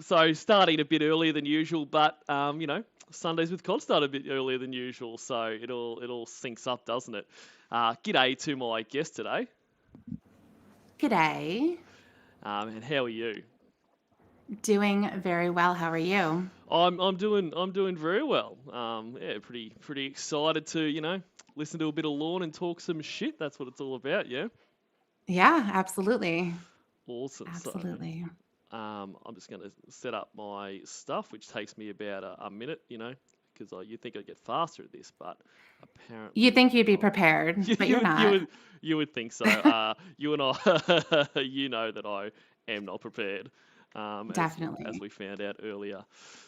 So starting a bit earlier than usual, but Sundays with Cod start a bit earlier than usual, so it all syncs up, doesn't it? G'day to my guest today. G'day. And how are you? Doing very well. How are you? I'm doing very well. Yeah, pretty excited to listen to a bit of Lawn and talk some shit. That's what it's all about, yeah. Yeah, absolutely. Awesome. So Absolutely. I'm just going to set up my stuff, which takes me about a minute, because you think I'd get faster at this, but You apparently think you'd be not. prepared, but You you're would, you not. would, you would think so. You and I, you know that I am not prepared, as Definitely. we found out earlier.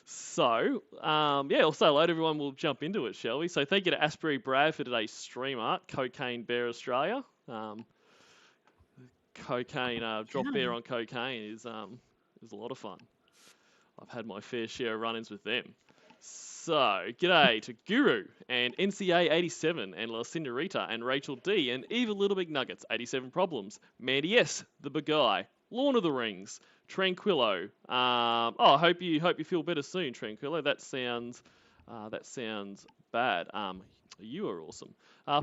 So, yeah, I'll say hello to everyone. We'll jump into it, shall we? So, thank you to AsburyBrad for today's stream art, Cocaine Bear Australia. Cocaine, drop bear Yeah. on cocaine is a lot of fun. I've had my fair share of run-ins with them. So, g'day to Guru and NCA 87 and La Senorita and Rachel D and Eva Little Big Nuggets 87 Problems, Mandy S, the big guy, Lorn of the Rings, Tranquillo. Hope you feel better soon, Tranquillo. That sounds bad. You are awesome.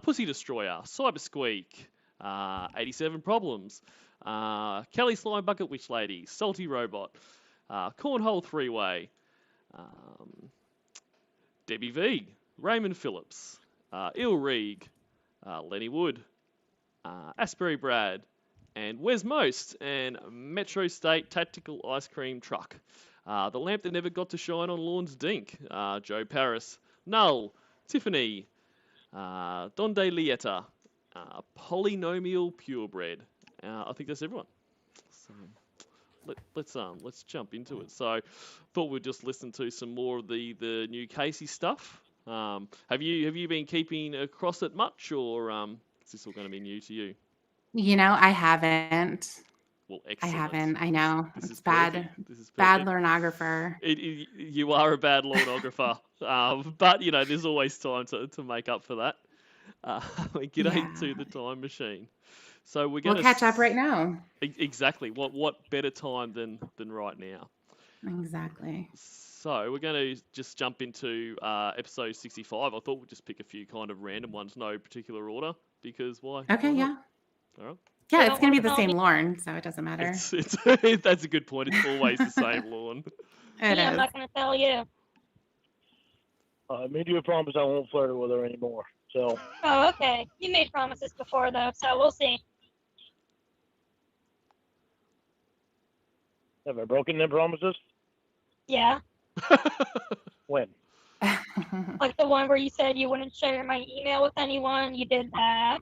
Pussy Destroyer, Cyber Squeak, 87 Problems, Kelly Slime Bucket Witch Lady, Salty Robot, Cornhole Three Way, Debbie V, Raymond Phillips, Il Reeg, Lenny Wood, AsburyBrad, and Wes Most, and Metro State Tactical Ice Cream Truck. The lamp that never got to shine on Lawn's Dink, Joe Paris, Null, Tiffany, Donde Lieta, Polynomial Purebred. I think that's everyone. So let's jump into it. So thought we'd just listen to some more of the new Casey stuff. Have you been keeping across it much, or is this all going to be new to you? I haven't. Well, I excellent. haven't. I know. This is It's perfect. bad. This is Bad perfect. learnographer. You are a bad lawnographer, but there's always time to make up for that. G'day to Yeah. the time machine. So we're We'll gonna catch up right now. exactly what better time than right now. Exactly. So we're going to just jump into episode 65. I thought we'd just pick a few kind of random ones, no particular order, because why Okay, not? yeah. All right. Yeah, You it's don't gonna want be to the tell me. same Lorne, so it doesn't matter. It's that's a good point. It's always the same lawn. It Me, I'm is. not going to tell you. I made you a promise I won't flirt with her anymore. So, Oh, okay. You made promises before, though, so we'll see. have I broken them promises? Yeah. When? Like the one where you said you wouldn't share my email with anyone. You did that.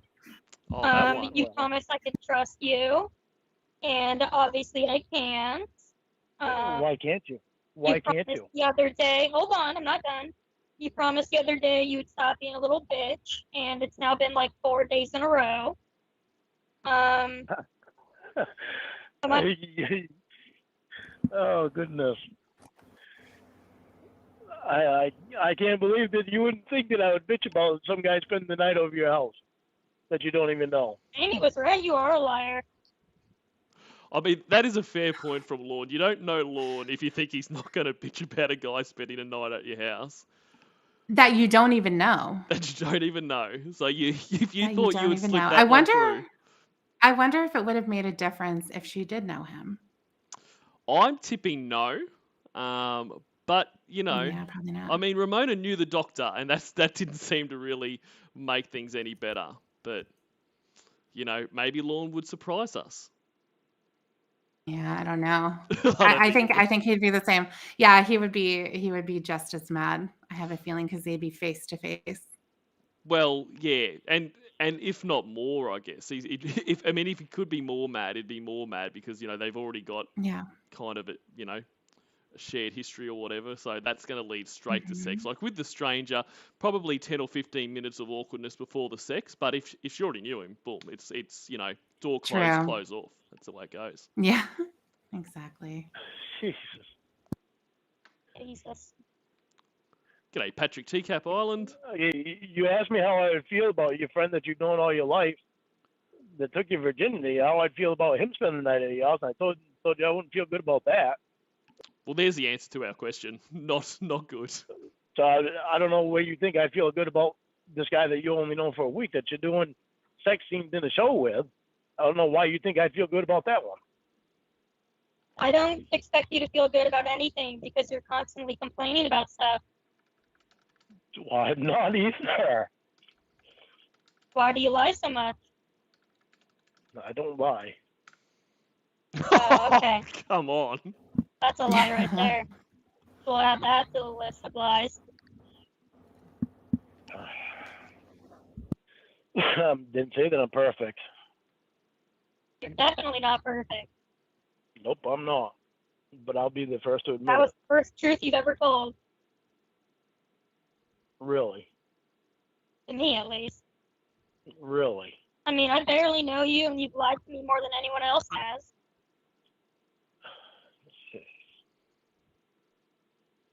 Oh, that one. You promised I could trust you. And obviously I can't. Why can't you? Why You can't promised you? the other day. Hold on, I'm not done. You promised the other day you would stop being a little bitch, and it's now been like 4 days in a row. Am I- Oh goodness. I can't believe that you wouldn't think that I would bitch about some guy spending the night over your house that you don't even know. Amy was right. You are a liar. I mean, that is a fair point from Lorne. You don't know Lorne if you think he's not going to bitch about a guy spending a night at your house That you don't even know. that you don't even know. So if you That thought don't you would even slip know. that one through. I wonder if it would have made a difference if she did know him. I'm tipping no. But Yeah, probably not. I mean, Ramona knew the doctor, and that didn't seem to really make things any better. But maybe Lorne would surprise us. Yeah, I don't know. I don't I think he'd be the same. Yeah, he would be just as mad. I have a feeling because they'd be face to face. Well, yeah, and if not more, I guess. If he could be more mad, it'd be more mad because they've already got Yeah. kind of a shared history or whatever. So that's going to lead straight to sex. Like with the stranger, probably 10 or 15 minutes of awkwardness before the sex. But if she already knew him, boom, it's door closed, True. close off. That's the way it goes. Yeah. Exactly. Jesus. Jesus. G'day, Patrick Teacup Island. You asked me how I would feel about your friend that you've known all your life that took your virginity, how I'd feel about him spending the night at your house. And I told you I wouldn't feel good about that. Well, there's the answer to our question. Not good. So I don't know where you think I feel good about this guy that you only know for a week that you're doing sex scenes in the show with. I don't know why you think I feel good about that one. I don't expect you to feel good about anything because you're constantly complaining about stuff. Well, I'm not either. Why do you lie so much? I don't lie. Oh, okay. Come on. That's a lie right there. We'll add that to the list of lies. Didn't say that I'm perfect. You're definitely not perfect. Nope, I'm not. But I'll be the first to admit That was it. the first truth you've ever told, Really. to me at least. Really. I mean, I barely know you, and you've lied to me more than anyone else has.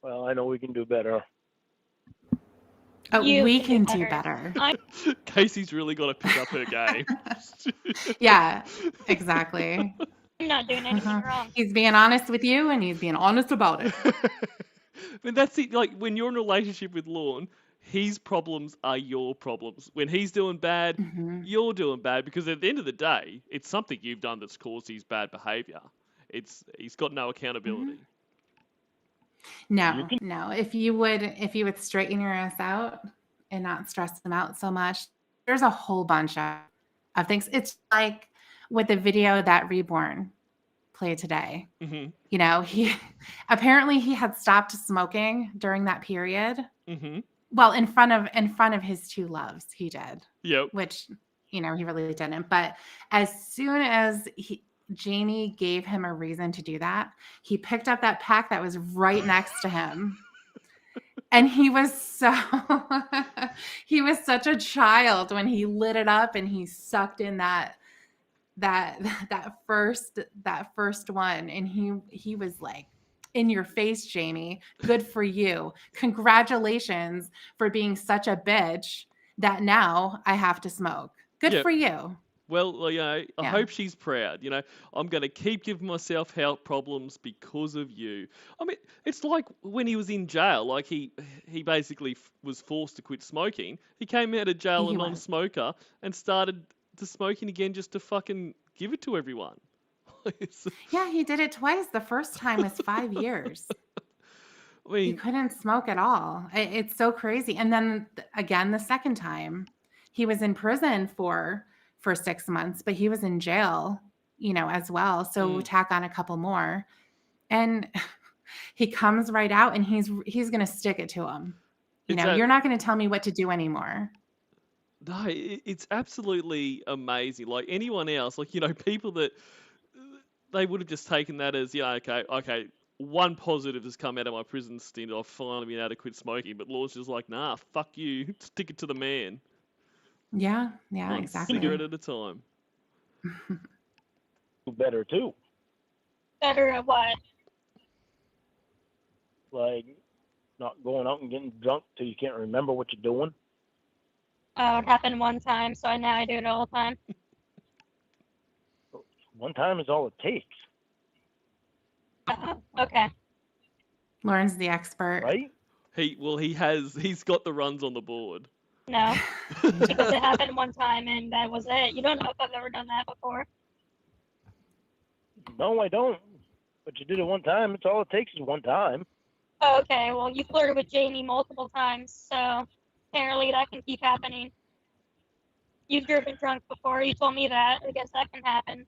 Well, I know we can do better. Oh, You we can can do do better. Casey's really got to pick up her game. Yeah, exactly. I'm not doing anything wrong. He's being honest with you, and he's being honest about it. But that's it. Like, when you're in a relationship with Lorne, his problems are your problems. When he's doing bad, Mhm. you're doing bad, because at the end of the day, it's something you've done that's caused his bad behaviour. He's got no accountability. No, no. If you would straighten your ass out and not stress them out so much, there's a whole bunch of things. It's like with the video that Reborn played today. Mm-hmm. You know, he apparently he had stopped smoking during that period. Mm-hmm. Well, in front of his two loves, he did. Yep. Which, you know, he really didn't. But as soon as Jamie gave him a reason to do that, he picked up that pack that was right next to him. And he was he was such a child when he lit it up and he sucked in that first one, and he was like, in your face, Jamie. Good for you. Congratulations for being such a bitch that now I have to smoke. Good Yep. for you. Well, you know, I Yeah. hope she's proud. You know, I'm going to keep giving myself health problems because of you. I mean, it's like when he was in jail. Like, he basically was forced to quit smoking. He came out of jail He a was. non-smoker and started to smoking again just to fucking give it to everyone. Yeah, he did it twice. The first time was 5 years. I He mean, couldn't smoke at all. It's so crazy. And then again, the second time, he was in prison for 6 months, but he was in jail, you know, as well. So tack on a couple more, and he comes right out, and he's going to stick it to him. You know, you're not going to tell me what to do anymore. No, it's absolutely amazing. Like, anyone else, like, you know, people that they would have just taken that as, yeah, okay, one positive has come out of my prison stint. I've finally been able to quit smoking. But Law's just like, nah, fuck you. Stick it to the man. Yeah, One exactly. cigarette at a time. Better too. Better at what? Like not going out and getting drunk till you can't remember what you're doing. Oh, it happened one time, so now I do it all the time. One time is all it takes, Okay. Lauren's the expert. right? He's got the runs on the board. No, because it happened one time and that was it. You don't know if I've ever done that before. No, I don't. But you did it one time. It's all it takes is one time. Oh, okay, well, you flirted with Jamie multiple times, so apparently that can keep happening. You've driven drunk before. You told me that. I guess that can happen.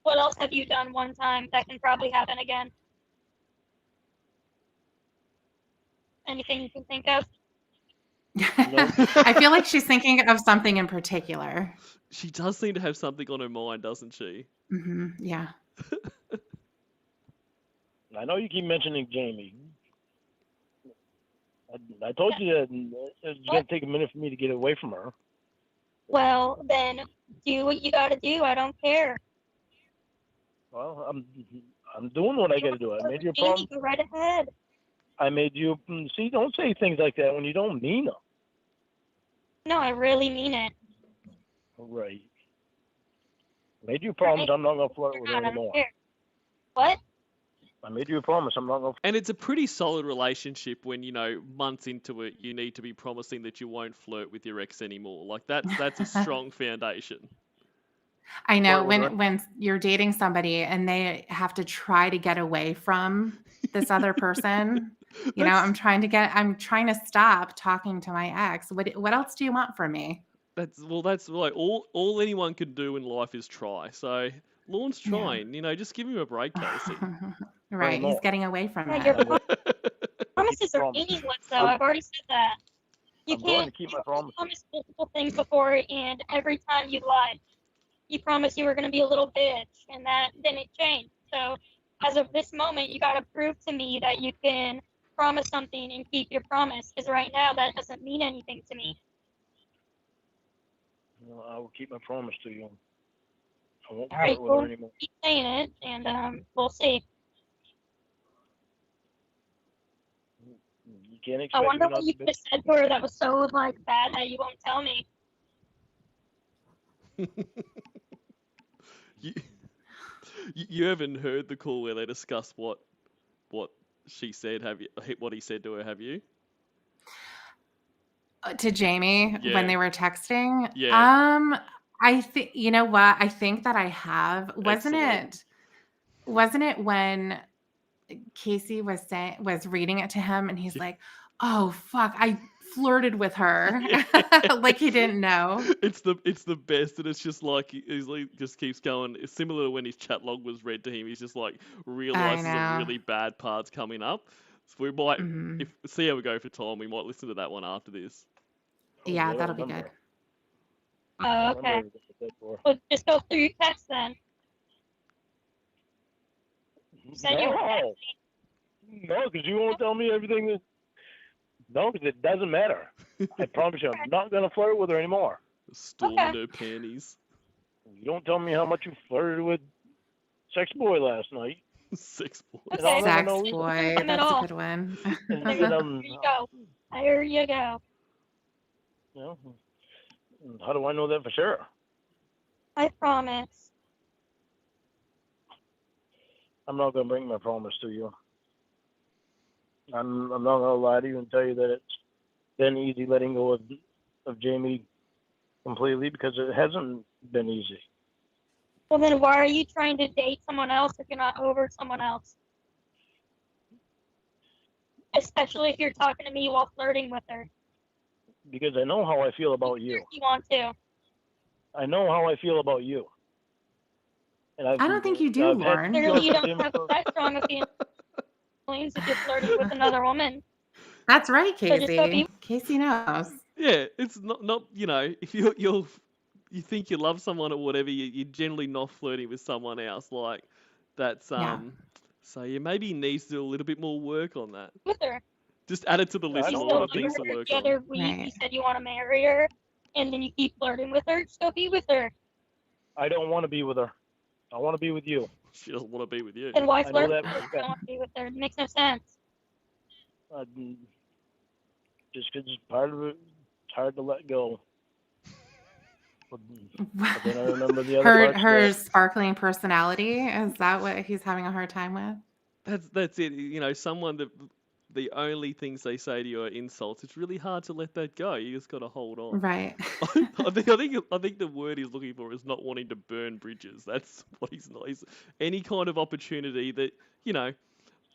What else have you done one time that can probably happen again? Anything you can think of? I feel like she's thinking of something in particular. She does seem to have something on her mind, doesn't she? Mm-hmm. Yeah. I know you keep mentioning Jamie. I told you that it's going to take a minute for me to get away from her. Well, then do what you gotta do. I don't care. Well, I'm doing what I got to do. I made you a Jamie, problem. go right ahead. I made you. See, don't say things like that when you don't mean them. No, I really mean it. Right. Made you a promise. I'm not going to flirt with her I don't anymore. care. What? I made you a promise. I'm not going to. And it's a pretty solid relationship when, months into it, you need to be promising that you won't flirt with your ex anymore. Like, that's a strong foundation. I know Flirt with her. when you're dating somebody and they have to try to get away from this other person, I'm trying to stop talking to my ex. What else do you want from me? That's like all anyone can do in life is try. So Lorne's Yeah. trying, just give him a break, Casey. Right, he's getting away from Yeah, it. your promises are meaningless, though. I've already said that. You I'm going can't to keep my promise. promise multiple things before, and every time you lied. You promised you were going to be a little bitch, and then it changed. So as of this moment, you got to prove to me that you can promise something and keep your promise, because right now that doesn't mean anything to me. I will keep my promise to you. I won't All right, flirt with her well, anymore. keep saying it, and we'll see. You can't I expect me wonder not what you to could have said to her that was so bad that you won't tell me. You haven't heard the call where they discuss what she said, have you? What he said to her, have you? To Jamie when Yeah. they were texting. Yeah. I think you know what? I think that I have. Excellent. Wasn't it when Casey was reading it to him and he's like, "Oh fuck, I flirted with her." Like he didn't know. It's the best, and it's just like he's like just keeps going. It's similar to when his chat log was read to him. He's just like realizes the know. really bad parts coming up. So we might Mhm. see how we go for time. We might listen to that one after this. Yeah, that'll be good. Oh, okay. Well, just go through your text then. You said you were texting. No, because you won't tell me everything. No, because it doesn't matter. I promise you, I'm not going to flirt with her anymore. Storm in her panties. You don't tell me how much you flirted with Sex Boy last night. Sex Boy. Okay. Sex Boy, that's a good one. There you go. There you go. How do I know that for sure? I promise. I'm not going to bring my promise to you. I'm not going to lie to you and tell you that it's been easy letting go of Jamie completely, because it hasn't been easy. Well, then why are you trying to date someone else if you're not over someone else? Especially if you're talking to me while flirting with her. Because I know how I feel about you. You want to. I know how I feel about you. And I don't think you do, Lauren. Clearly you don't have that strong of feelings if you're flirting with another woman. That's right, So just go Casey. Casey knows. Yeah, it's not if you think you love someone or whatever, you're generally not flirting with someone else. Like that's Yeah. So yeah, maybe he needs to do a little bit more work on that. With her. Just add it to the list I of don't all wanna the things to The work on. other week you said you want to marry her, and then you keep flirting with her. Just go be with her. I don't want to be with her. I want to be with you. She doesn't want to be with you. Then why I know flirt that with for her a if you don't want to be with her? It makes no sense. Just because it's part of it, it's hard to let go. But then I remember the other parts. Her sparkling personality, is that what he's having a hard time with? That's it. Someone that the only things they say to you are insults. It's really hard to let that go. You just got to hold on. Right. I think the word he's looking for is not wanting to burn bridges. That's what he's not. Any kind of opportunity that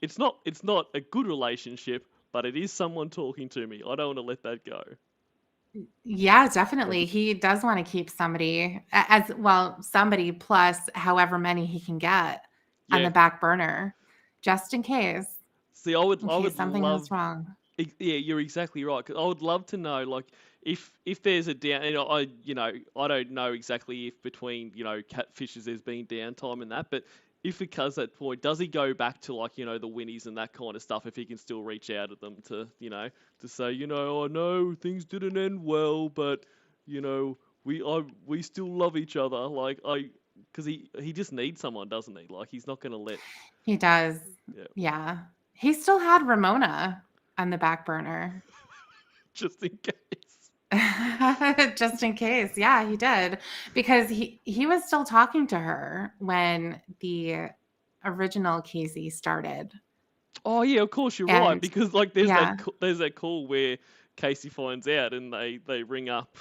it's not a good relationship, but it is someone talking to me. I don't want to let that go. Yeah, definitely. He does want to keep somebody somebody plus however many he can get on the back burner, just in case. See, I would something love. goes wrong. Yeah, you're exactly right. 'Cause I would love to know, like, if there's a down. I don't know exactly if between catfishes there's been downtime and that, but if it comes at that point, does he go back to the Winnies and that kind of stuff? If he can still reach out to them to say, I know things didn't end well, but we still love each other. Because he just needs someone, doesn't he? Like he's not gonna let. He does. Yeah. He still had Ramona on the back burner. Just in case. Just in case. Yeah, he did. Because he was still talking to her when the original Casey started. Oh yeah, of course you're right, And because like there's yeah. there's that call where Casey finds out and they ring up.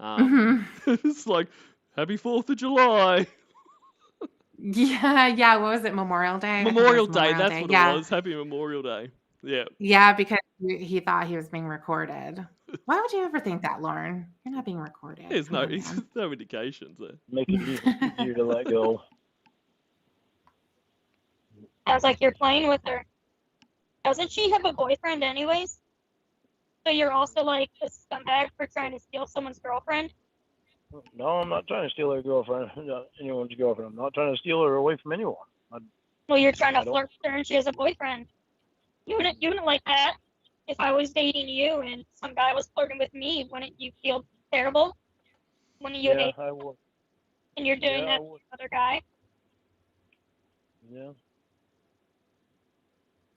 It's like Happy 4th of July. Yeah. What was it? Memorial Day? I think it Memorial was Day, Memorial that's Day. what it Yeah. was. Happy Memorial Day. Yeah. Yeah, because he thought he was being recorded. Why would you ever think that, Lauren? You're not being recorded. There's Come no on, man. no indications there. Make it easier to let go. I was like, you're playing with her. Doesn't she have a boyfriend anyways? So you're also like a scumbag for trying to steal someone's girlfriend? No, I'm not trying to steal her girlfriend, anyone's girlfriend. I'm not trying to steal her away from anyone. Well, you're trying to flirt with her and she has a boyfriend. You wouldn't like that. If I was dating you and some guy was flirting with me, wouldn't you feel terrible? Wouldn't you hate? I would. And you're doing that with the other guy? Yeah.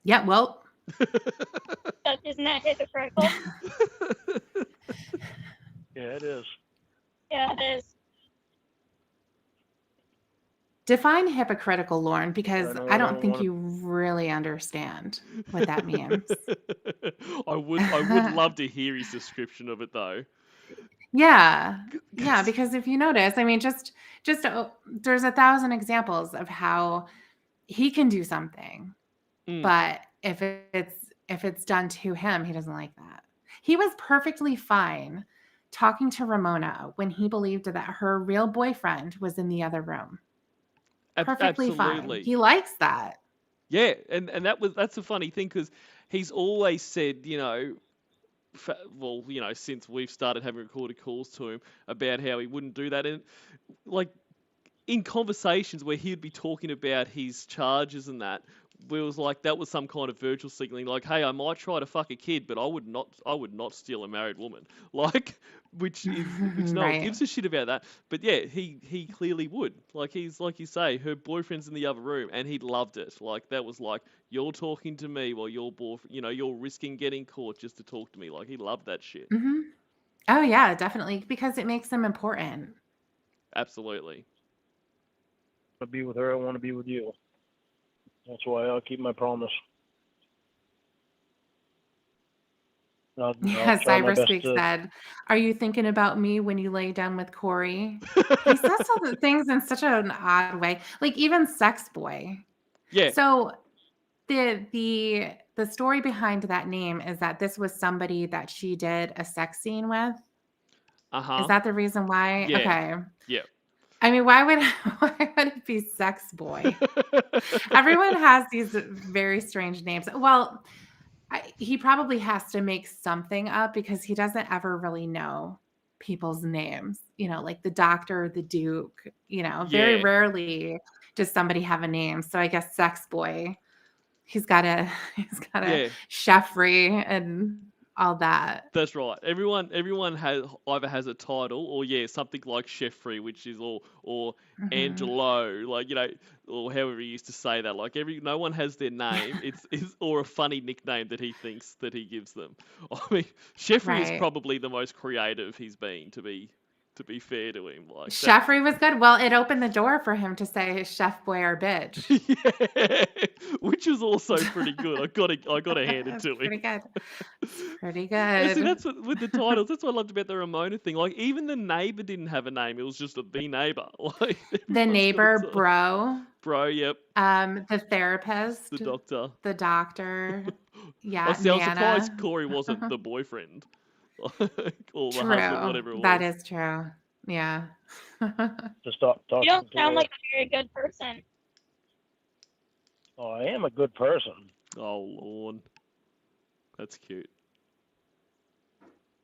Yeah, well. Isn't that hypocritical? Yeah, it is. Yeah, it is. Define hypocritical, Lauren, because I don't think you really understand what that means. I would love to hear his description of it though. Yeah, because if you notice, I mean, just there's 1,000 examples of how he can do something, but if it's done to him, he doesn't like that. He was perfectly fine talking to Ramona when he believed that her real boyfriend was in the other room. Perfectly fine. He likes that. Yeah, and that's a funny thing because he's always said, since we've started having recorded calls to him about how he wouldn't do that, and like in conversations where he'd be talking about his charges and that, where it was like that was some kind of virtual signaling, like, hey, I might try to fuck a kid, but I would not steal a married woman, which no one gives a shit about that. But yeah, he clearly would. Like he's like you say, her boyfriend's in the other room, and he loved it. Like that was like you're talking to me while you're risking getting caught just to talk to me. Like he loved that shit. Mm-hmm. Oh yeah, definitely, because it makes them important. Absolutely. I want to be with her. I want to be with you. That's why I'll keep my promise. Cyberspeak said, "Are you thinking about me when you lay down with Corey?" He says all the things in such an odd way, like even sex boy. Yeah. So the story behind that name is that this was somebody that she did a sex scene with. Is that the reason why? Yeah. Okay. Yeah. I mean, why would it be sex boy? Everyone has these very strange names. Well, he probably has to make something up because he doesn't ever really know people's names. Like the doctor, the Duke. Very rarely does somebody have a name. So I guess sex boy. He's got a Chefry and all that. That's right. Everyone either has a title or something like Chefry, which is or Angelo, like or however he used to say that. Like no one has their name. It's or a funny nickname that he thinks that he gives them. I mean, Chefry is probably the most creative he's been, to be fair to him. Like Chefry was good. Well, it opened the door for him to say chef boy or bitch. Yeah, which is also pretty good. I gotta hand it to him. Pretty good. Pretty good. See, that's what with the titles. That's what I loved about the Ramona thing. Like even the neighbor didn't have a name. It was just the neighbor. Like the neighbor, bro. Bro, yep. The therapist. The doctor. Yeah. I was surprised Corey wasn't the boyfriend. Or the husband, whatever it was. That is true. Yeah. To stop talking. You don't sound like a very good person. Oh, I am a good person. Oh, Lord. That's cute.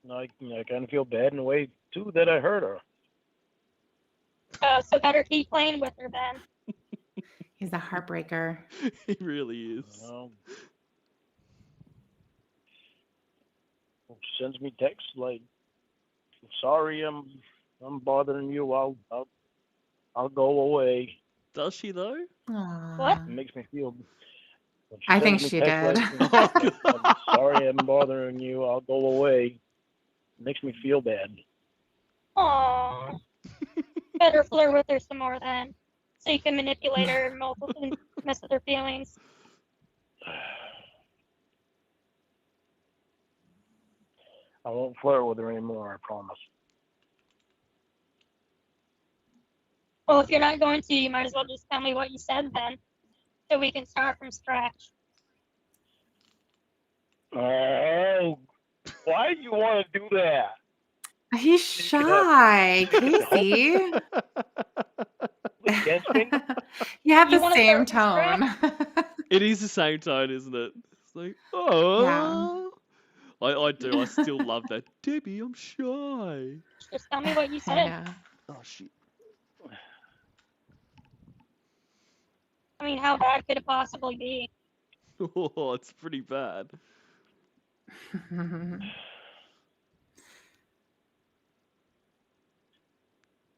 I kind of feel bad in a way, too, that I hurt her. So better keep playing with her then. He's a heartbreaker. He really is. She sends me texts like, "Sorry, I'm bothering you. I'll go away." Does she though? Aww. What? It makes me feel. I think she did. Like, "I'm sorry, I'm bothering you. I'll go away." It makes me feel bad. Aww. Better flirt with her some more then. So you can manipulate her and mess with her feelings. I won't flirt with her anymore, I promise. Well, if you're not going to, you might as well just tell me what you said then, so we can start from scratch. Oh, why do you want to do that? He's shy, Casey. Against me? You have You the wanna same start from tone. It is the same tone, isn't it? It's like, Yeah. oh. I do. I still love that. Debbie, I'm shy. Just tell me what you I said. know. Oh, shit. I mean, how bad could it possibly be? Oh, it's pretty bad.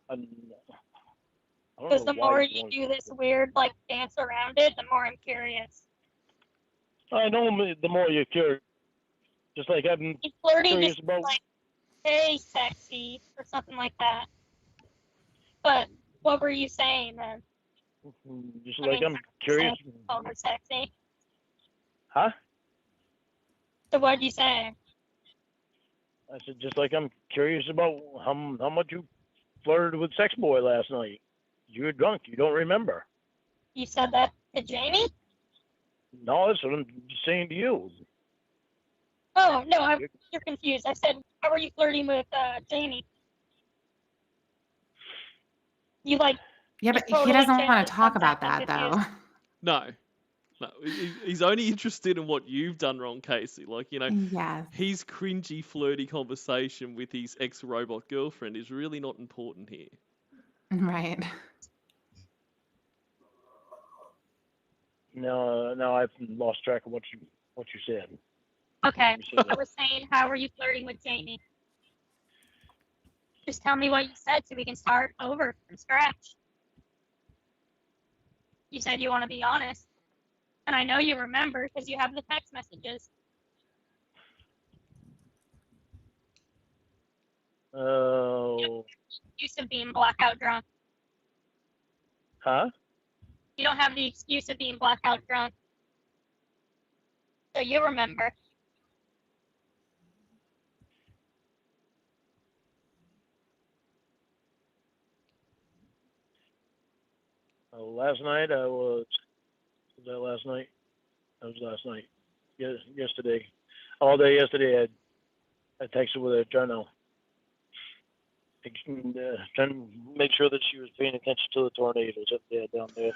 I don't Because know the why more you you want do this weird, like, dance around it, the more I'm curious. I know the more you're curious. Just like I'm He's flirting curious just about. like, hey, sexy, or something like that. But what were you saying then? Just I like mean, I'm curious. over sexy. Huh? So what'd you say? I said just like I'm curious about how much you flirted with Sex Boy last night. You were drunk. You don't remember. You said that to Jamie? No, that's what I'm saying to you. Oh, no, you're confused. I said, how were you flirting with Jamie? You like, Yeah, you but he totally doesn't want changed to talk the about subject, that, I'm though. confused. No. No. He's only interested in what you've done wrong, Casey. Like, you know, Yes. his cringy, flirty conversation with his ex-robot girlfriend is really not important here. Right. No, I've lost track of what you said. Okay, You said I was saying, how were you flirting with Jamie? Just tell me what you said so we can start over from scratch. You said you want to be honest. And I know you remember because you have the text messages. Oh. Excuse of being blackout drunk. Huh? You don't have the excuse of being blackout drunk. So you remember. Last night I was that last night? That was last night. Yes, yesterday. All day yesterday I texted with her trying to make sure that she was paying attention to the tornadoes up there down there.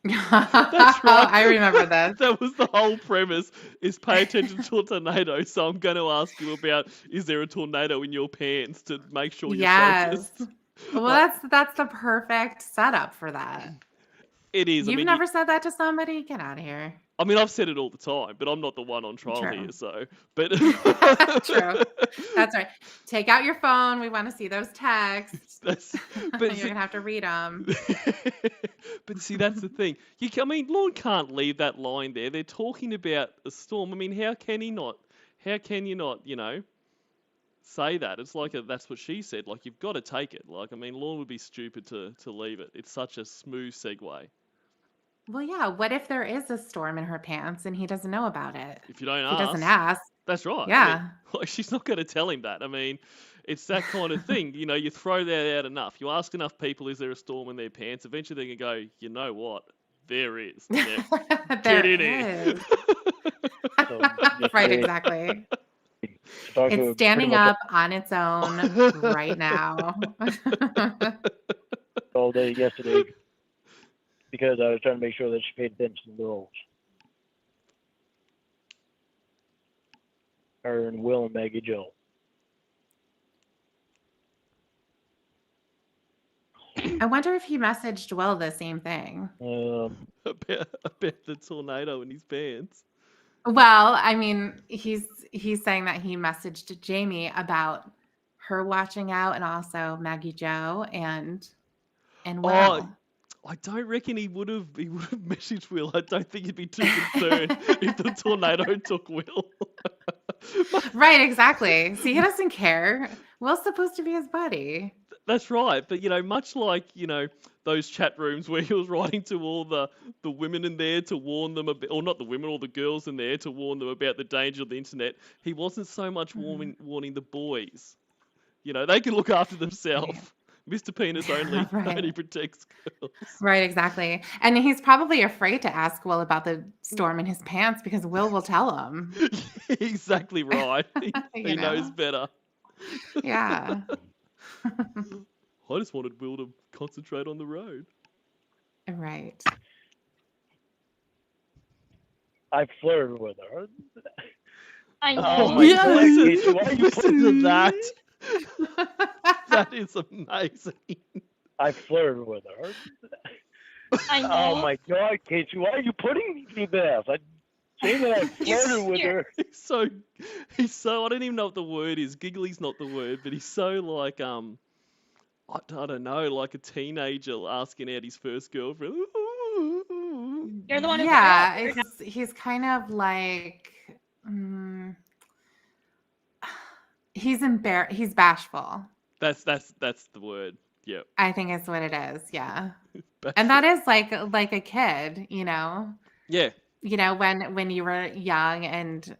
That's right. I remember this. That was the whole premise, is pay attention to a tornado. So I'm going to ask you about, is there a tornado in your pants, to make sure you're Yes. focused. Well, Like, that's the perfect setup for that. it is. You've I mean, never said that to somebody? Get out of here. I've said it all the time, but I'm not the one on trial True. here, so. But True. That's right. Take out your phone. We want to see those texts. But You're see, going to have to read them. but see, that's the thing. Lorne can't leave that line there. They're talking about a storm. I mean, how can he not? How can you not, say that? It's like that's what she said. Like, you've got to take it. Like, I mean, Lorne would be stupid to leave it. It's such a smooth segue. Well, yeah. What if there is a storm in her pants and he doesn't know about it? If you don't He doesn't ask, ask. that's right. Yeah. Like, she's not going to tell him that. I mean, it's that kind of thing. You throw that out enough. You ask enough people, is there a storm in their pants? Eventually they can go, you know what? There is. Yeah. There Get in here. is. So Right, exactly. It's standing up on its own right now. all day yesterday because I was trying to make sure that she paid attention to the rules. Her and Will and Maggie Joe. I wonder if he messaged Will the same thing. About the tornado in his pants. Well, I mean, he's saying that he messaged Jamie about her watching out, and also Maggie Joe and Will. I don't reckon he would have messaged Will. I don't think he'd be too concerned if the tornado took Will. Right, exactly. See, he doesn't care. Will's supposed to be his buddy. That's right, but much like those chat rooms where he was writing to all the women in there to warn them about, or not the women, all the girls in there to warn them about the danger of the internet. He wasn't so much warning the boys. They can look after themselves. Mr. Penis only Right. protects girls. Right, exactly. And he's probably afraid to ask Will about the storm in his pants because Will will tell him. Exactly right. You He knows know? better. Yeah. I just wanted Will to concentrate on the road. Right. I flirted with her. I know. Oh my Yeah. God, Casey, why are you Listen to that. That is amazing. I flirted with her. I know. Oh my God, Casey, why are you putting me through this? I say that I flirted with her. He's so I don't even know what the word is. Giggly's not the word, but he's so like I don't know, like a teenager asking out his first girlfriend. You're the one who Yeah, he's kind of like he's bashful. That's the word. Yep. I think it's what it is. Yeah. Bashful. And that is like a kid, Yeah. when you were young and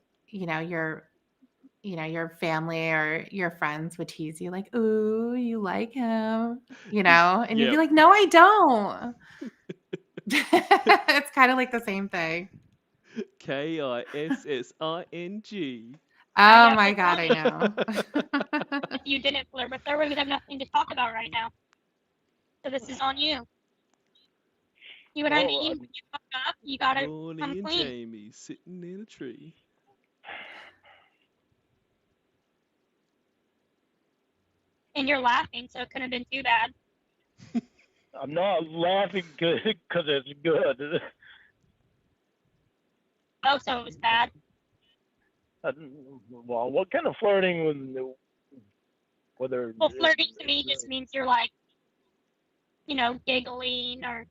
your family or your friends would tease you like, "Ooh, you like him," and you'd be Yep. like, "No, I don't." It's kind of like the same thing. KISSING. Oh have my to God, tell I you. know. If you didn't flirt with her, we would have nothing to talk about right now. So this is on you. You know what I mean? When you fuck up, you gotta Ronnie come and clean. Jamie sitting in a tree. And you're laughing, so it couldn't have been too bad. I'm not laughing because it's good. Oh, so it was bad. Well, what kind of flirting with her? Well, flirting to me just means you're like, giggling or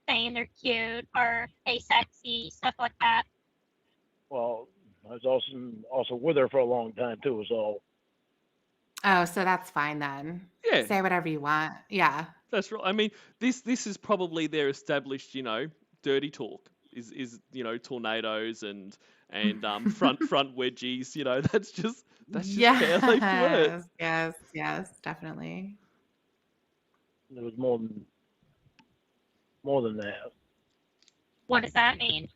saying they're cute or hey sexy, stuff like that. Well, I was also with her for a long time too, so. Oh, so that's fine then. Yeah. Say whatever you want. Yeah. That's right. I mean, this is probably their established, dirty talk is tornadoes and front wedgies. That's just how they flirt. Yes, definitely. There was more than that. What does that mean?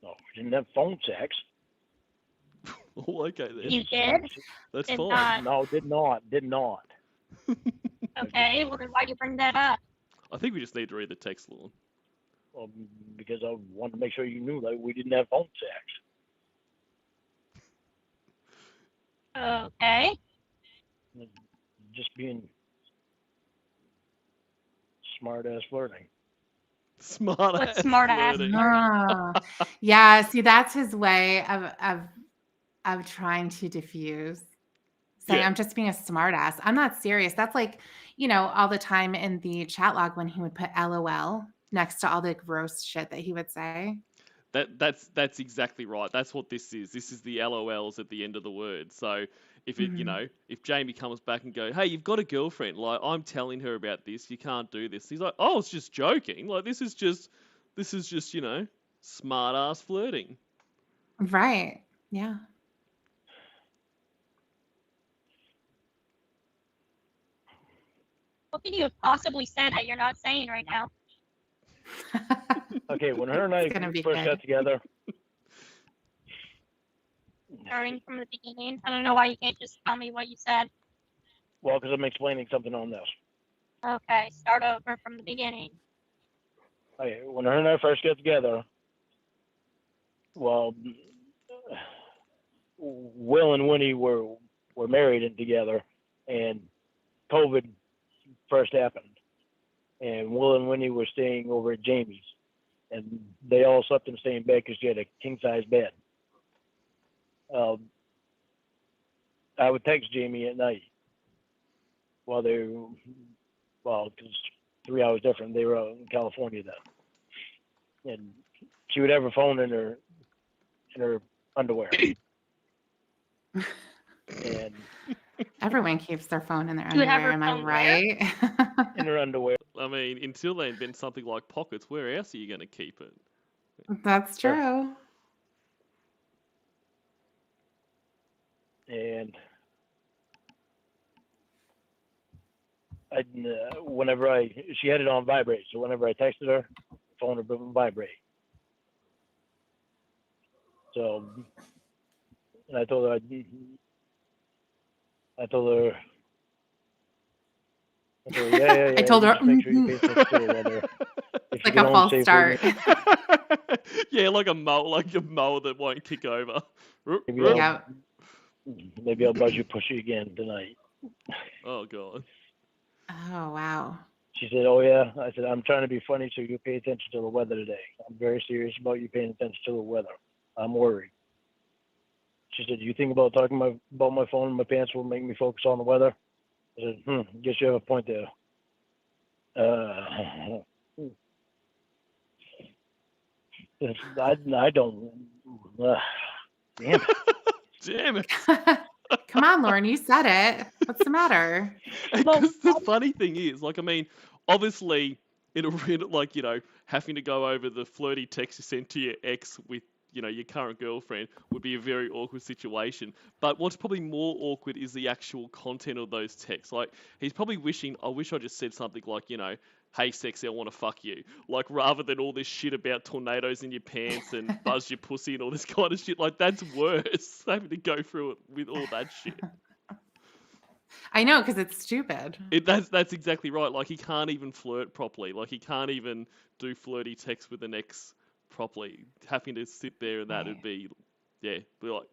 No, we didn't have phone sex. Oh, okay then. You did? That's Did fine. not. No, did not. Okay, well then why'd you bring that up? I think we just need to read the text, Lorne. Well, because I wanted to make sure you knew that we didn't have phone sex. Okay. Just being smart ass flirting. Smart What's ass smart ass flirting. Oh. Yeah, see, that's his way of trying to diffuse. Saying, Yeah. I'm just being a smartass. I'm not serious. That's like, all the time in the chat log when he would put LOL next to all the gross shit that he would say. That's exactly right. That's what this is. This is the LOLs at the end of the word. So if it, if Jamie comes back and go, hey, you've got a girlfriend, like I'm telling her about this, you can't do this. He's like, oh, it's just joking. Like this is just smart ass flirting. Right. Yeah. What could you have possibly said that you're not saying right now? Okay, when her and I It's gonna be first good. got together. Starting from the beginning. I don't know why you can't just tell me what you said. Well, because I'm explaining something on this. Okay, start over from the beginning. Okay, when her and I first got together, well, Will and Winnie were married and together, and COVID first happened, and Will and Winnie were staying over at Jamie's, and they all slept in the same bed because she had a king size bed. I would text Jamie at night while because 3 hours different. They were out in California then, and she would have her phone in her underwear. And Everyone keeps their phone in their You would have underwear, her am I phone where? right? In her underwear. I mean, until they invent something like pockets, where else are you going to keep it? That's Yeah. true. And she had it on vibrate, so whenever I texted her, the phone would vibrate. So, and I told her, yeah. I told You her, just make sure you pay attention to the weather. If you like get a home false safely, start. Yeah, like a mower that won't kick over. maybe I'll, Yeah. maybe I'll buzz you, push you again tonight. Oh god. Oh, wow. She said, oh yeah. I said, I'm trying to be funny so you pay attention to the weather today. I'm very serious about you paying attention to the weather. I'm worried. She said, you think about talking about my phone and my pants will make me focus on the weather? I said, guess you have a point there. I don't. Damn it. Damn it. Come on, Lauren, you said it. What's the matter? Because the funny thing is, like, I mean, obviously, like, you know, having to go over the flirty text you sent to your ex with, you know, your current girlfriend would be a very awkward situation. But what's probably more awkward is the actual content of those texts. Like, he's probably wishing, I wish I just said something like, you know, hey, sexy, I want to fuck you. Like, rather than all this shit about tornadoes in your pants and buzz your pussy and all this kind of shit. Like, that's worse, having to go through it with all that shit. I know, because it's stupid. That's exactly right. Like, he can't even flirt properly. Like, he can't even do flirty text with an ex properly. Having to sit there and that would be, yeah, be like,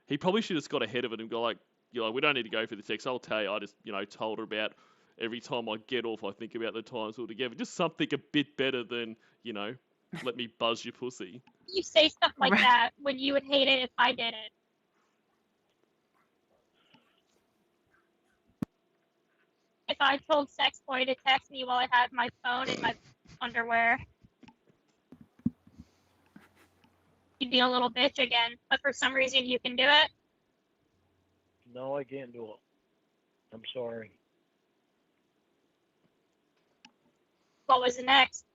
he probably should have got ahead of it and go like, you know, we don't need to go for the text. I'll tell you, I just, you know, told her about every time I get off, I think about the times we're together. Just something a bit better than, you know, let me buzz your pussy. You say stuff like Right. that when you would hate it if I did it. If I told Sex Boy to text me while I had my phone in my underwear, you'd be a little bitch again. But for some reason, you can do it. No, I can't do it. I'm sorry. What was the next?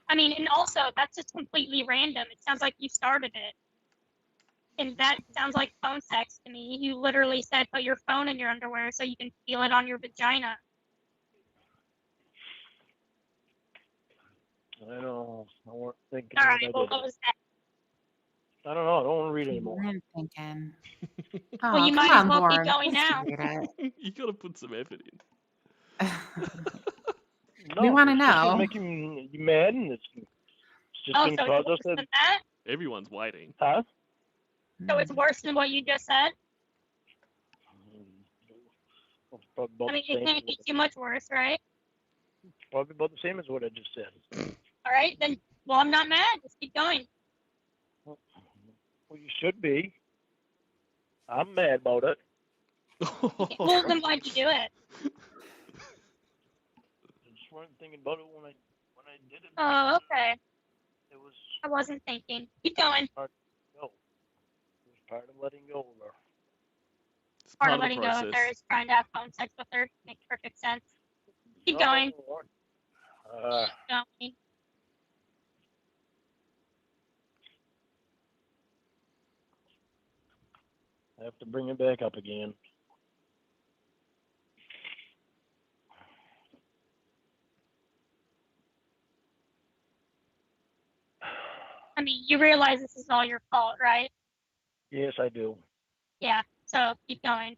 I mean, and also, that's just completely random. It sounds like you started it. And that sounds like phone sex to me. You literally said put your phone in your underwear so you can feel it on your vagina. I know. I weren't thinking All when right, I well, did what it. was that? I don't know. I don't want to read You anymore. weren't thinking. Well, Oh, you come might as on, well keep Lauren. going Let's now. read it. You gotta put some effort in. We No, wanna it's just know. gonna make you mad, and it's just Oh, gonna so cause it's us worse to. than that? Everyone's waiting. Huh? So it's worse than what you just said? It's probably about I mean, the it same. can't get too much worse, right? Probably about the same as what I just said. All right, then, well, I'm not mad. Just keep going. Well, you should be. I'm mad about it. Well, then why'd you do it? I just weren't thinking about it when I did it. Oh, okay. It was I wasn't thinking. Keep going. hard to go. It was part of letting go of her. It's Part part of of the letting go of her process. is trying to have phone sex with her. Makes perfect sense. Keep going. Going. I have to bring it back up again. I mean, you realize this is all your fault, right? Yes, I do. Yeah, so keep going.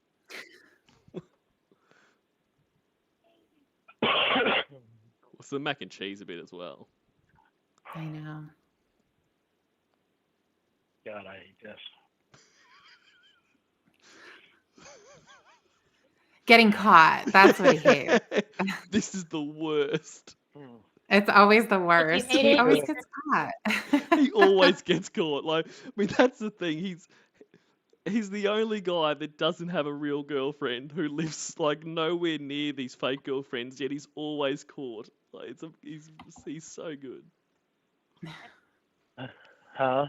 Some mac and cheese a bit as well. I know. God, I hate this. Getting caught. That's what he hates. This is the worst. It's always the worst. hate He it, always it's- gets caught. He always gets caught. Like, I mean, that's the thing. He's the only guy that doesn't have a real girlfriend who lives like nowhere near these fake girlfriends. Yet he's always caught. Like, he's so good. Huh?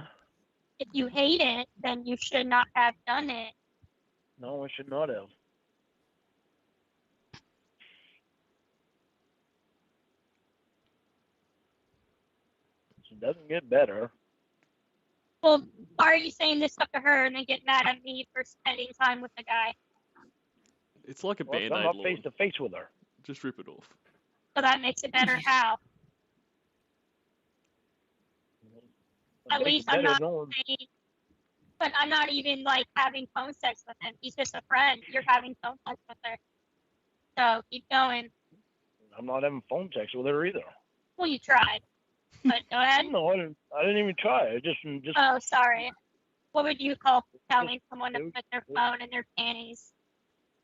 If you hate it, then you should not have done it. No, I should not have. doesn't get better. Well, why are you saying this stuff to her and then get mad at me for spending time with the guy? It's like a Well, I'm band-aid, not Lauren. face to face with her. Just rip it off. So that makes it better. How? At Makes least it I'm better not knowing- saying, but I'm not even like having phone sex with him. He's just a friend. You're having phone sex with her. So keep going. I'm not having phone sex with her either. Well, you tried. But go ahead. No, I didn't even try. I just Oh, sorry. What would you call telling someone to put their phone in their panties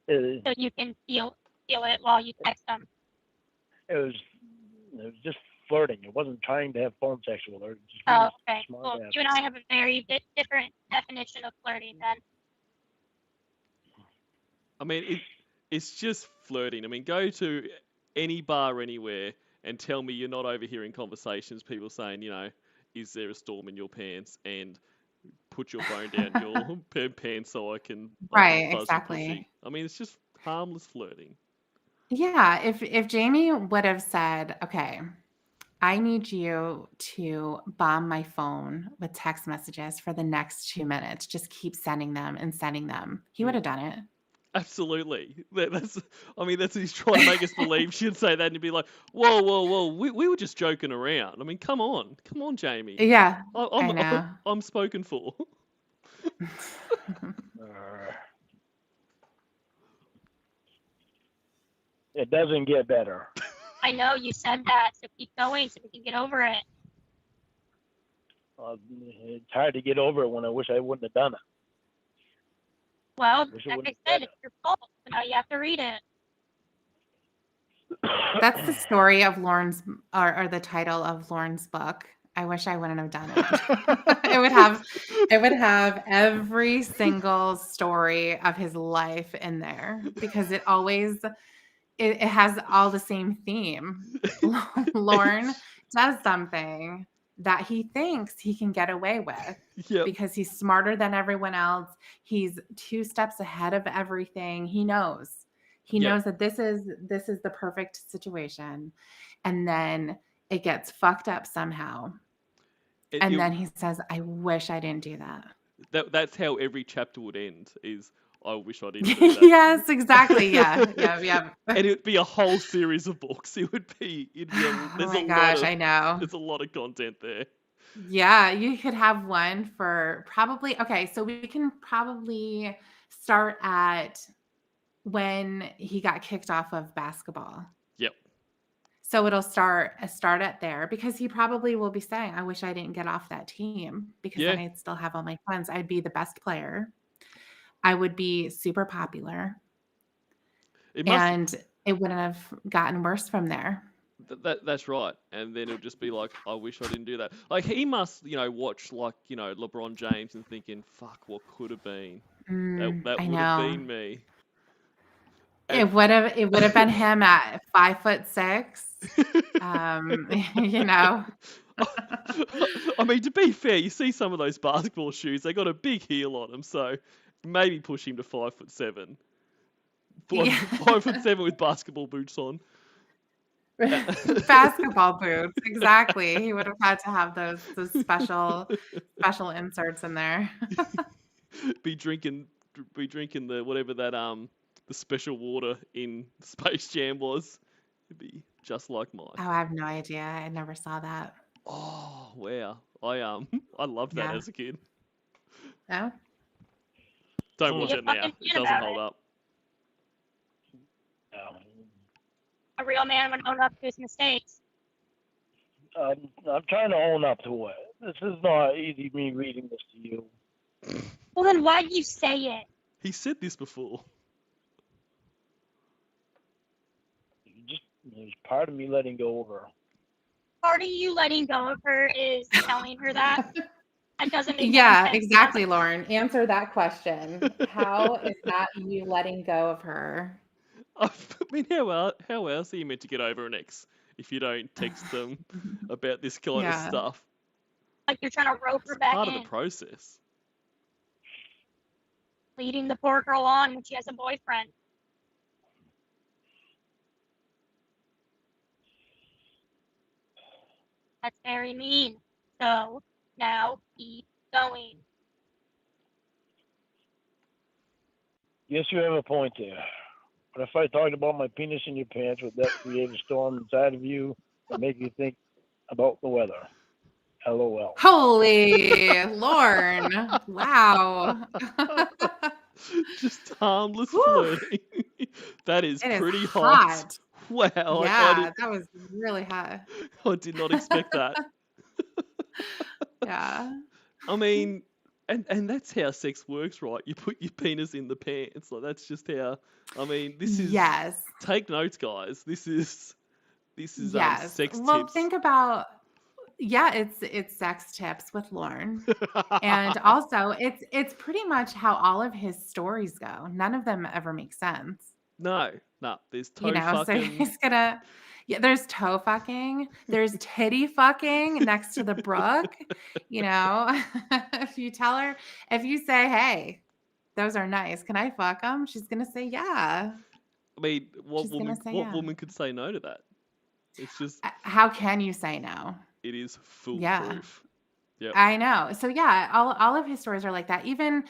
it, so you can feel it while you text them? it was just flirting. It wasn't trying to have phone sex with her. Just Oh, being okay. smart Well, ass. you and I have a very different definition of flirting then. I mean, it's just flirting. I mean, go to any bar anywhere and tell me you're not overhearing conversations, people saying, is there a storm in your pants? And put your phone down your pants so I can Right, buzz exactly. your pussy. I mean, it's just harmless flirting. Yeah, if Jamie would have said, "Okay, I need you to bomb my phone with text messages for the next 2 minutes. Just keep sending them and sending them." He would have done it. Absolutely. That's he's trying to make us believe. She'd say that and be like, whoa, we were just joking around. I mean, come on, Jamie. Yeah, I know. I'm spoken for. It doesn't get better. I know you said that, so keep going so we can get over it. It's hard to get over it when I wish I wouldn't have done it. Well, Wish it like I wouldn't said, have it's your fault. So now you have to read it. That's the story of Lauren's, or the title of Lauren's book. I wish I wouldn't have done it. it would have every single story of his life in there, because it has all the same theme. Lauren does something that he thinks he can get away with Yep. because he's smarter than everyone else. He's 2 steps ahead of everything. He knows. He Yep. knows that this is the perfect situation. And then it gets fucked up somehow. And then he says, "I wish I didn't do that." That's how every chapter would end, is I wish I didn't do that. Yes, exactly. Yeah. And it would be a whole series of books. It'd be Oh my gosh, I know. There's a lot of content there. Yeah, you could have one for probably, okay, so we can probably start at when he got kicked off of basketball. Yep. So it'll start at there, because he probably will be saying, "I wish I didn't get off that team, because then I'd still have all my friends. I'd be the best player. I would be super popular." And it wouldn't have gotten worse from there. That's right. And then it'll just be like, I wish I didn't do that. Like, he must, watch, like, LeBron James and thinking, fuck, what could have been? That I would have know. been me. It would have been him at 5'6". I mean, to be fair, you see some of those basketball shoes, they got a big heel on them, so maybe push him to 5'7". 5'7" with basketball boots on. Basketball boots, exactly. He would have had to have those special inserts in there. be drinking the whatever that the special water in Space Jam was. It'd be just like mine. Oh, I have no idea. I never saw that. Oh wow, I loved that as a kid. Oh, don't watch it now. It doesn't hold up. A real man would own up to his mistakes. I'm trying to own up to it. This is not easy, me reading this to you. Well, then why do you say it? He said this before. There's part of me letting go of her. Part of you letting go of her is telling her that. That doesn't make yeah, sense. exactly, Lauren. Answer that question. How is that you letting go of her? I mean, how else are you meant to get over an ex if you don't text them about this kind of stuff? Like you're trying to rope her back in. Part of the process. Leading the poor girl on when she has a boyfriend. That's very mean. So now keep going. Yes, you have a point there. But if I talked about my penis in your pants, would that create a storm inside of you and make you think about the weather? LOL. Holy Lorne. Wow. Just harmless Whew. flirting. That is It is pretty hot. Wow. Yeah, that was really hot. I did not expect that. Yeah. I mean, and that's how sex works, right? You put your penis in the pants. Like that's just how. I mean, this is. Yes. Take notes, guys. This is Yes. sex Well, tips. think about it's sex tips with Lorne. And also it's pretty much how all of his stories go. None of them ever make sense. no, there's toe So fucking. he's gonna there's toe fucking, there's titty fucking next to the brook. If you tell her, if you say, hey, those are nice, can I fuck them? She's gonna say yeah. I mean, She's gonna say what yeah. woman could say no to that? It's just How can you say no? it is Yeah. foolproof. Yep. I know. So yeah, all of his stories are like that. Even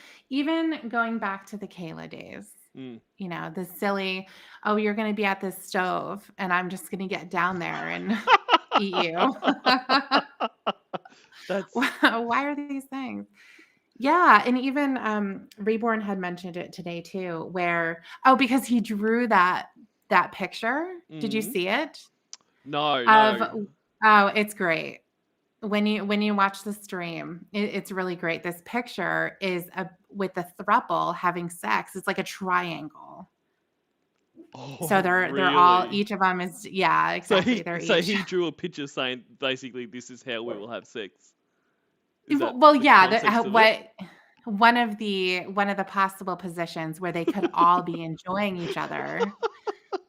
going back to the Kayla days. The silly, oh, you're going to be at this stove and I'm just going to get down there and eat you. That's Why are these things? Yeah. And even Reborn had mentioned it today too, where, because he drew that picture. Did you see it? No. Oh, it's great. When you watch the stream, it's really great. This picture is with the throuple having sex. It's like a triangle. Oh, So they're all, each of them is, yeah, exactly. So he drew a picture saying basically this is how we will have sex. Well, yeah. One of the possible positions where they could all be enjoying each other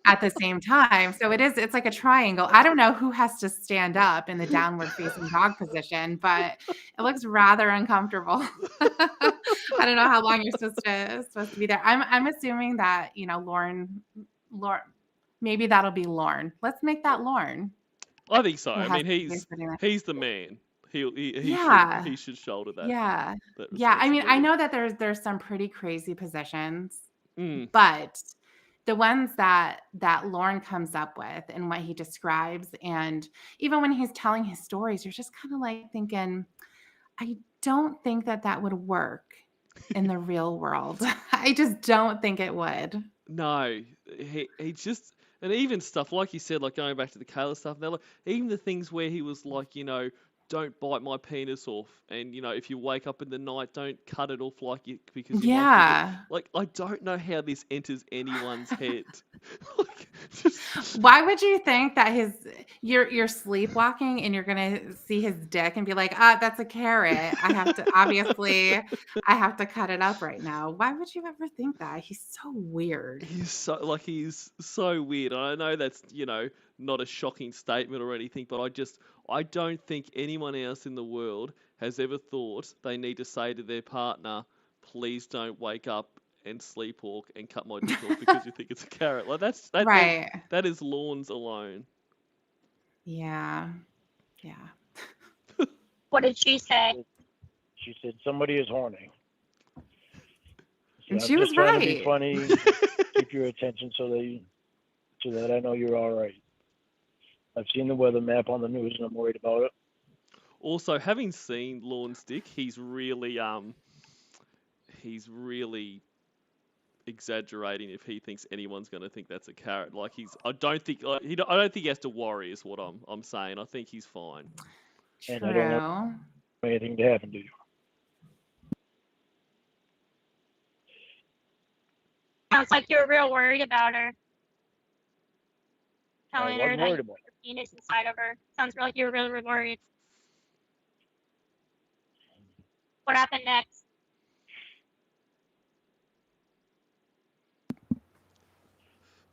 at the same time. So it's like a triangle. I don't know who has to stand up in the downward facing dog position, but it looks rather uncomfortable. I don't know how long you're supposed to be there. I'm assuming that, Lorne, maybe that'll be Lorne. Let's make that Lorne. I think so. I mean, he's the man. He should shoulder that. Yeah. That Yeah. I mean, I know that there's some pretty crazy positions, but the ones that Lorne comes up with and what he describes, and even when he's telling his stories, you're just kind of like thinking, I don't think that would work in the real world. I just don't think it would. No, he just, and even stuff like you said, like going back to the Kayla stuff, they're like, even the things where he was like, don't bite my penis off, and if you wake up in the night, don't cut it off because you like I don't know how this enters anyone's head. Why would you think that you're sleepwalking and you're gonna see his dick and be like, that's a carrot. I have to cut it up right now. Why would you ever think that? He's so weird. He's so weird. I know that's not a shocking statement or anything, but I don't think anyone else in the world has ever thought they need to say to their partner, please don't wake up and sleepwalk and cut my dick off because you think it's a carrot. Like right. That is Lorne's alone. Yeah. What did she say? She said somebody is horny. And I'm she was just trying right. to be funny, keep your attention so that I know you're all right. I've seen the weather map on the news and I'm worried about it. Also, having seen Lorne's dick, he's really exaggerating if he thinks anyone's going to think that's a carrot. Like I don't think he has to worry is what I'm saying. I think he's fine. True. And I don't want anything to happen to you. Sounds like you're real worried about her. Telling I her was that worried you about put your penis inside of her. Sounds like you're really worried. What happened next?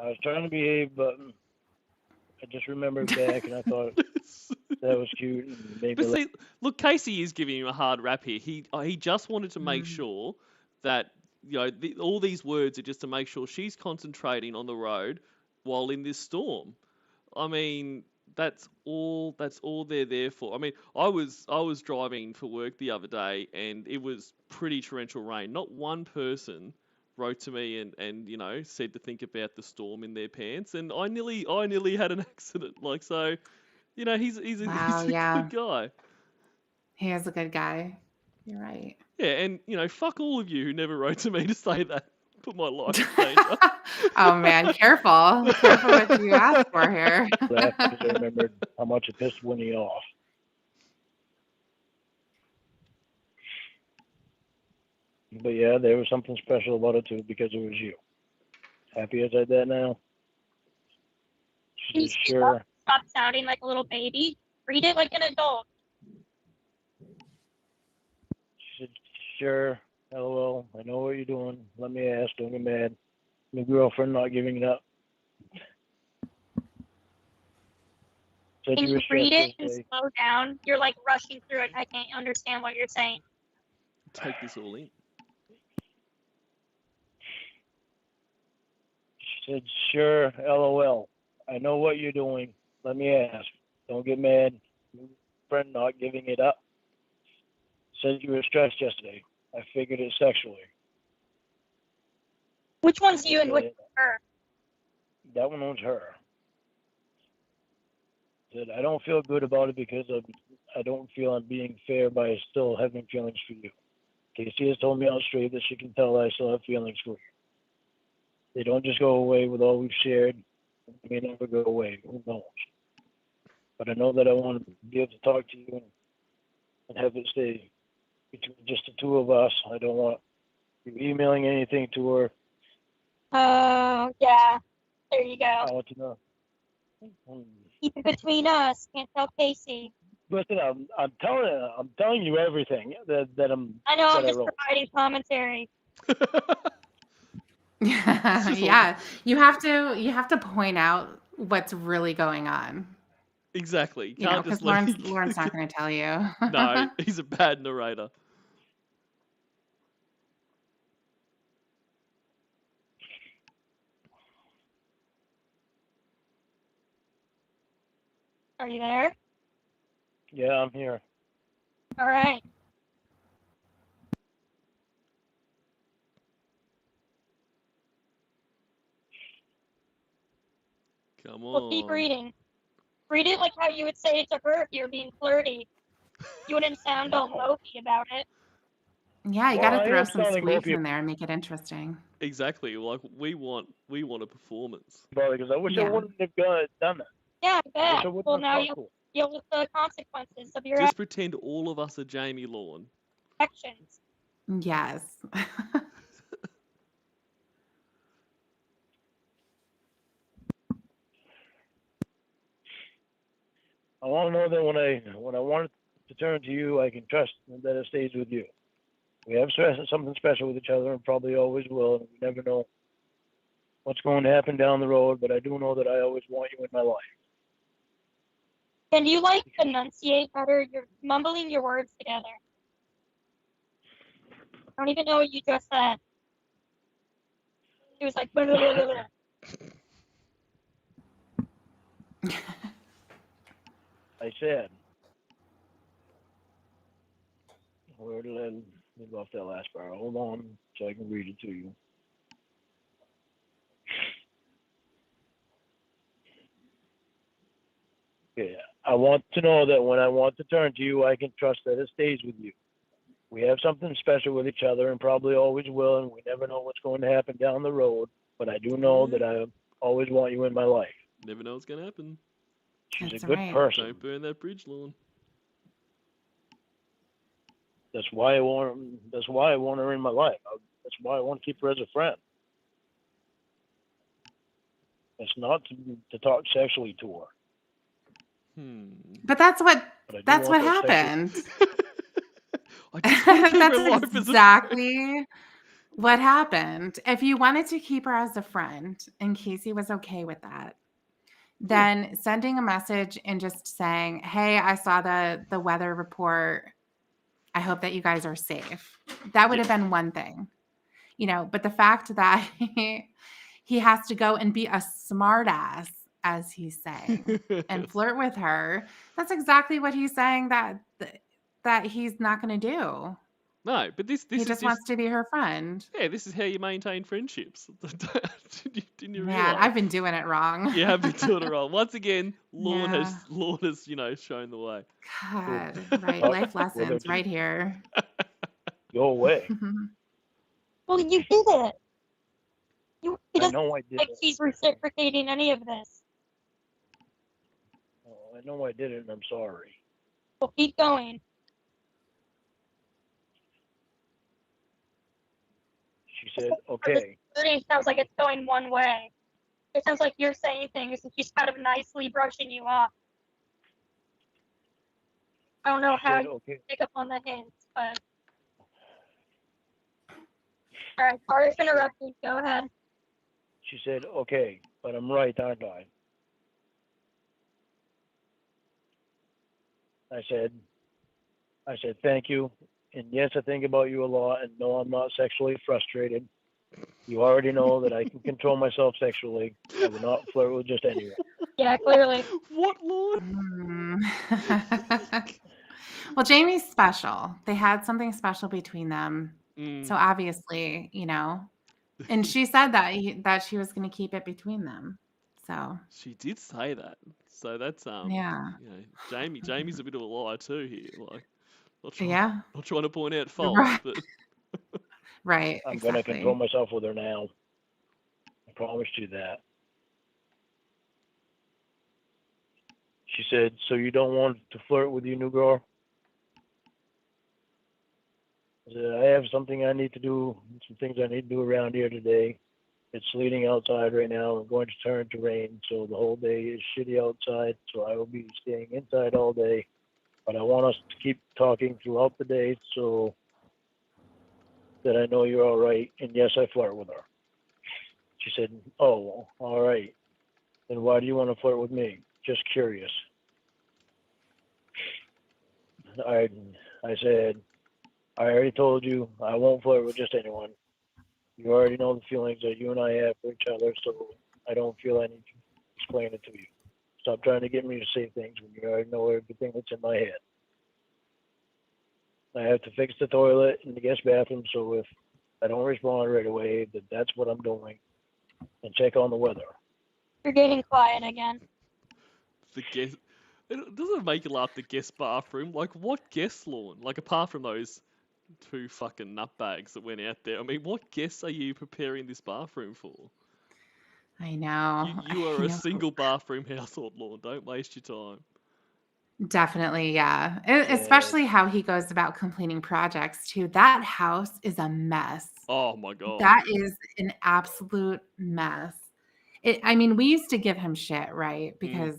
I was trying to behave, but I just remembered back and I thought that was cute. And made But me see, look, Casey is giving him a hard rap here. He just wanted to make sure that all these words are just to make sure she's concentrating on the road while in this storm. I mean, that's all they're there for. I mean, I was driving for work the other day, and it was pretty torrential rain. Not one person wrote to me and said to think about the storm in their pants, and I nearly had an accident. Like, so, he's he's Wow, a yeah. good guy. He is a good guy. You're right. Yeah, and fuck all of you who never wrote to me to say that. Put my life in danger. Oh man, careful. Careful what you ask for here. Laughed because I remembered how much it pissed Winnie off. But yeah, there was something special about it too because it was you. Happy I said that now. She Please said, sure. Stop sounding like a little baby. Read it like an adult. She said, sure. LOL. I know what you're doing. Let me ask. Don't get mad. My girlfriend not giving it up. Said Can you you were read stressed it and yesterday. slow down? You're like rushing through it. I can't understand what you're saying. Take this all in. She said, sure. LOL. I know what you're doing. Let me ask. Don't get mad. My friend not giving it up. Said you were stressed yesterday. I figured it sexually. Which one's you and which one's her? That one was her. Said, I don't feel good about it because I don't feel I'm being fair by still having feelings for you. Casey has told me out straight that she can tell I still have feelings for you. They don't just go away with all we've shared. They may never go away. Who knows? But I know that I want to be able to talk to you and have it stay between just the two of us. I don't want you emailing anything to her. Oh, yeah. There you I go. want to know. Keep it between us. Can't tell Casey. Listen, I'm telling you everything that I'm. I know, I'm that just I wrote. providing commentary. Yeah. You have to point out what's really going on. Exactly. You know, Can't because just let Lauren's not going to tell you. No, he's a bad narrator. Are you there? Yeah, I'm here. All right. Come Well, keep on. reading. Read it like how you would say it to her if you're being flirty. You wouldn't sound all mopey about it. Yeah, you Well, got to I throw am some sounding squeeze mopey in there and make it interesting. Exactly. Like we want a performance. about it because I wish I Yeah. wouldn't have done that. Yeah, I I wish bet. I wouldn't Well, have now talked you'll to her. deal with the consequences of your Just pretend all of us are Jamie Lawn. actions. Yes. I want to know that when I want it to turn to you, I can trust that it stays with you. We have something special with each other and probably always will. And we never know what's going to happen down the road, but I do know that I always want you in my life. Can you like enunciate better? You're mumbling your words together. I don't even know what you just said. It was like blah, blah, blah, blah, blah. I said, where did I leave off that last part? Hold on so I can read it to you. Okay. I want to know that when I want to turn to you, I can trust that it stays with you. We have something special with each other and probably always will, and we never know what's going to happen down the road. But I do know that I always want you in my life. Never know what's gonna happen. She's That's a good right. person. Don't burn that bridge, Lawn. That's why I want her in my life. That's why I want to keep her as a friend. It's not to talk sexually to her. But that's what But I do that's want what that happened. I just want to keep her alive That's as a exactly what happened. If you wanted to keep her as a friend and Casey was okay with that, then sending a message and just saying, "Hey, I saw the weather report. I hope that you guys are safe." That would have been one thing. But the fact that he has to go and be a smartass as he's saying and flirt with her. That's exactly what he's saying that he's not going to do. No, but this He is just just wants to be her friend. yeah, this is how you maintain friendships. Didn't you Man, realize? I've been doing it wrong. You have been doing it wrong. Once again, Lorne Yeah. has shown the way. God, right. Oh, Life well, lessons right here. Go away. Well, you did it. He I doesn't know I did like it. he's reciprocating any of this. Oh, I know I did it, and I'm sorry. Well, keep going. She said, okay. It sounds like it's going one way. It sounds like you're saying things and she's kind of nicely brushing you off. I don't know She how said, you okay. pick up on the hints, but all right, sorry for interrupting. Go ahead. She said, okay, but I'm right, aren't I? I said, thank you. And yes, I think about you a lot, and no, I'm not sexually frustrated. You already know that I can control myself sexually. I will not flirt with just anyone. Yeah, clearly. What, Lorne? Well, Jamie's special. They had something special between them. Mm. So obviously, and she said that she was going to keep it between them. So She did say that. So that's yeah. Jamie's a bit of a liar too here. Like not trying to point out faults, Right. but Right. I'm exactly. going to control myself with her now. I promised you that. She said, so you don't want to flirt with your new girl? I said, I have something I need to do, some things I need to do around here today. It's sleeting outside right now. I'm going to turn to rain, so the whole day is shitty outside, so I will be staying inside all day. But I want us to keep talking throughout the day so that I know you're all right. And yes, I flirt with her. She said, oh, all right. Then why do you want to flirt with me? Just curious. I said, I already told you I won't flirt with just anyone. You already know the feelings that you and I have for each other, so I don't feel I need to explain it to you. Stop trying to get me to say things when you already know everything that's in my head. I have to fix the toilet in the guest bathroom, so if I don't respond right away, that's what I'm doing. And check on the weather. You're getting quiet again. the guest doesn't make you laugh. The guest bathroom, like what guest, Lorne? Like apart from those two fucking nutbags that went out there. I mean, what guests are you preparing this bathroom for? I know. You are a single bathroom household, Lorne. Don't waste your time. Definitely, yeah. Especially how he goes about completing projects too. That house is a mess. Oh my god. That is an absolute mess. I mean, we used to give him shit, right? Because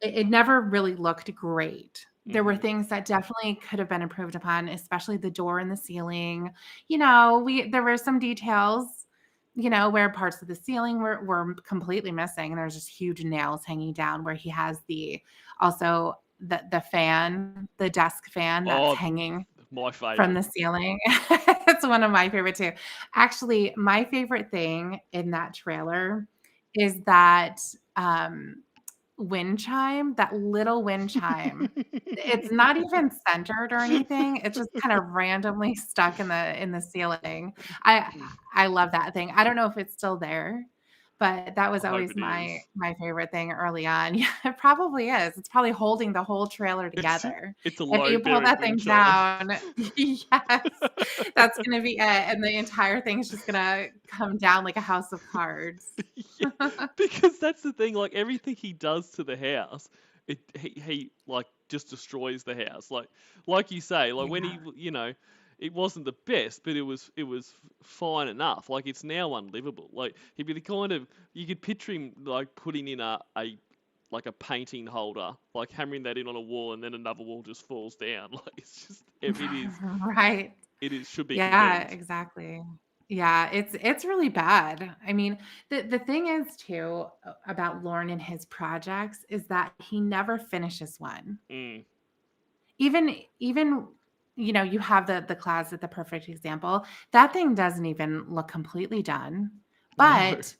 it never really looked great. There were things that definitely could have been improved upon, especially the door and the ceiling. There were some details, where parts of the ceiling were completely missing. And there's just huge nails hanging down where he has the fan, the desk fan that's hanging my favorite from the ceiling. It's one of my favorite too. Actually, my favorite thing in that trailer is that wind chime, that little wind chime. It's not even centered or anything. It's just kind of randomly stuck in the ceiling. I love that thing. I don't know if it's still there, but that was always my favorite thing early on. Yeah, it probably is. It's probably holding the whole trailer together. It's a if you pull that thing down, yes, that's gonna be it, and the entire thing's just gonna come down like a house of cards. Yeah, because that's the thing. Like everything he does to the house, he like just destroys the house. Like you say, like when he it wasn't the best, but it was fine enough. Like it's now unlivable. Like he'd be the kind of, you could picture him like putting in a painting holder, like hammering that in on a wall, and then another wall just falls down. Like it's just it is right. It should be condemned. Exactly. Yeah, it's really bad. I mean, the thing is too about Lorne and his projects is that he never finishes one. Even you have the closet, the perfect example. That thing doesn't even look completely done. But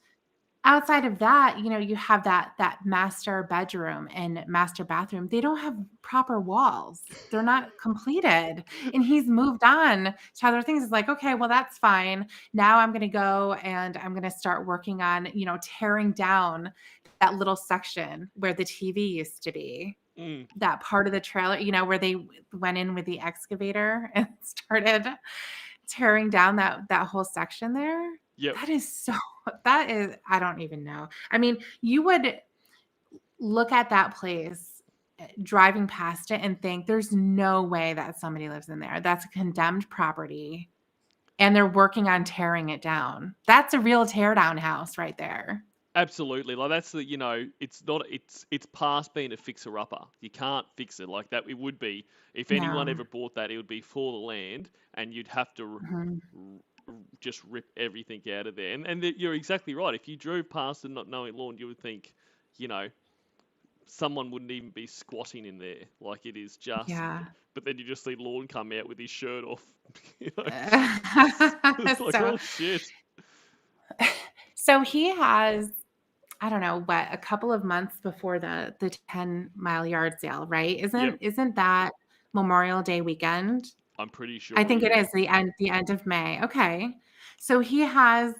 outside of that, you have that master bedroom and master bathroom. They don't have proper walls. They're not completed. And he's moved on to other things. It's like, okay, well, that's fine. Now I'm going to go and I'm going to start working on, tearing down that little section where the TV used to be. That part of the trailer, where they went in with the excavator and started tearing down that whole section there. Yep. That is, I don't even know. I mean, you would look at that place driving past it and think there's no way that somebody lives in there. That's a condemned property and they're working on tearing it down. That's a real teardown house right there. Absolutely. Like that's it's past being a fixer-upper. You can't fix it like that. It would be, if anyone ever bought that, it would be for the land and you'd have to just rip everything out of there. And you're exactly right. If you drove past and not knowing lawn, you would think, someone wouldn't even be squatting in there. Like it is just, but then you just see Lorne come out with his shirt off. It's like, oh shit. So he has, I don't know what, a couple of months before the 10-mile yard sale, right? Isn't that Memorial Day weekend? I'm pretty sure. I think it is the end of May. Okay. So he has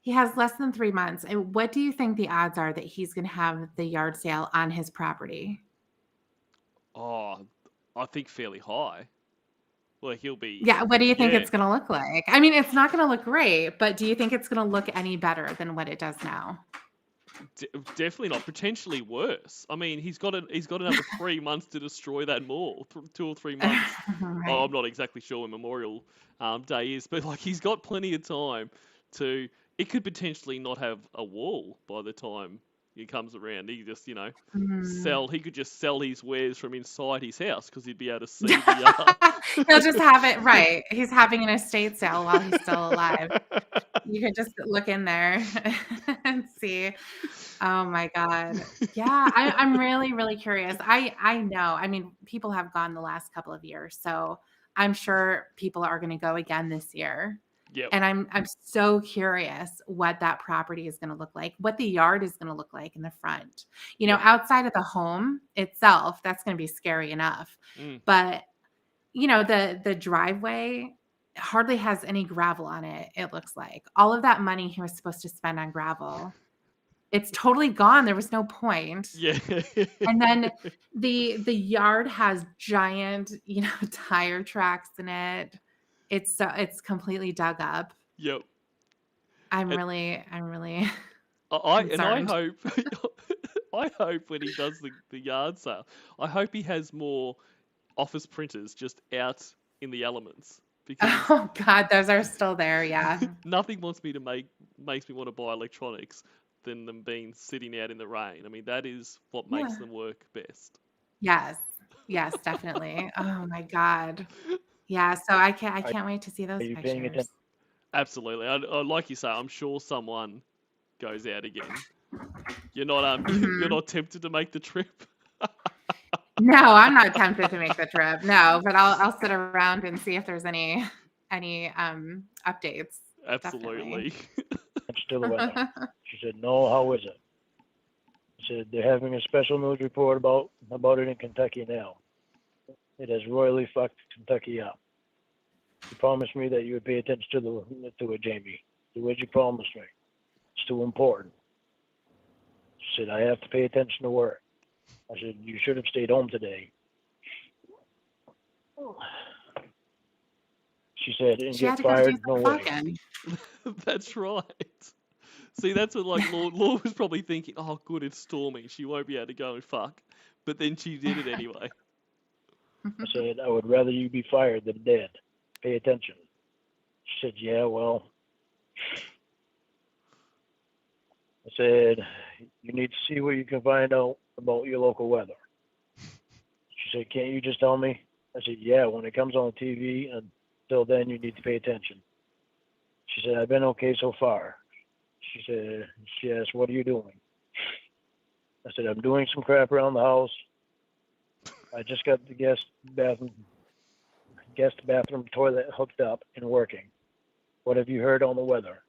he has less than 3 months. And what do you think the odds are that he's going to have the yard sale on his property? Oh, I think fairly high. Well, he'll be. Yeah. What do you think it's going to look like? I mean, it's not going to look great, but do you think it's going to look any better than what it does now? Definitely not. Potentially worse. I mean, he's got another 3 months to destroy that mall. 2 or 3 months. Right. Oh, I'm not exactly sure when Memorial Day is, but like he's got plenty of time to. It could potentially not have a wall by the time he comes around. He just, sell. He could just sell his wares from inside his house because he'd be able to see the yard. He'll just have it right. He's having an estate sale while he's still alive. You could just look in there and see. Oh my God. Yeah, I'm really, really curious. I know. I mean, people have gone the last couple of years, so I'm sure people are going to go again this year. Yep. And I'm so curious what that property is going to look like, what the yard is going to look like in the front. Outside of the home itself, that's going to be scary enough. But the driveway hardly has any gravel on it. It looks like all of that money he was supposed to spend on gravel, it's totally gone. There was no point. Yeah. And then the yard has giant, tire tracks in it. It's completely dug up. Yep. I'm really I concerned. hope when he does the yard sale, I hope he has more office printers just out in the elements. Because oh God, those are still there. Yeah. Nothing makes me want to buy electronics than them being sitting out in the rain. I mean, that is what makes them work best. Yes, definitely. Oh my God. Yeah, so I can't wait to see those pictures. Absolutely. Like you say, I'm sure someone goes out again. You're not tempted to make the trip? No, I'm not tempted to make the trip. No, but I'll sit around and see if there's any updates. Absolutely. Still the weather. She said, "No, how is it?" She said, "They're having a special news report about it in Kentucky now. It has royally fucked Kentucky up. You promised me that you would pay attention to it, Jamie. Do what you promised me. It's too important." She said, "I have to pay attention to work." I said, "You should have stayed home today." She said, "And get fired, no way." That's right. See, that's what Law was probably thinking, oh good, it's storming. She won't be able to go and fuck. But then she did it anyway. I said, "I would rather you be fired than dead. Pay attention." She said, "Yeah, well." I said, "You need to see what you can find out about your local weather." She said, "Can't you just tell me?" I said, "Yeah, when it comes on TV, until then you need to pay attention." She said, "I've been okay so far." She asked, "What are you doing?" I said, "I'm doing some crap around the house. I just got the guest bathroom toilet hooked up and working. What have you heard on the weather?"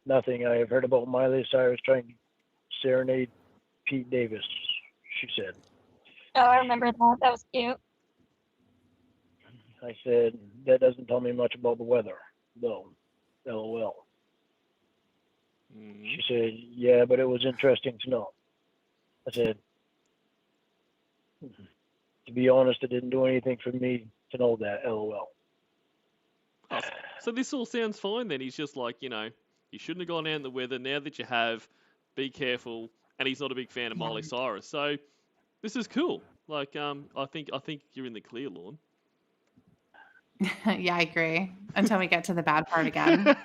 Nothing. I have heard about Miley Cyrus trying to serenade Pete Davis, she said. Oh, I remember that. That was cute. I said, that doesn't tell me much about the weather, though. LOL. Mm. She said, yeah, but it was interesting to know. I said, to be honest, it didn't do anything for me to know that. LOL. Oh, so this all sounds fine then. He's just like, you shouldn't have gone out in the weather. Now that you have, be careful. And he's not a big fan of Yeah. Miley Cyrus. So this is cool. Like, I think you're in the clear, Lorne. Yeah, I agree. Until we get to the bad part again.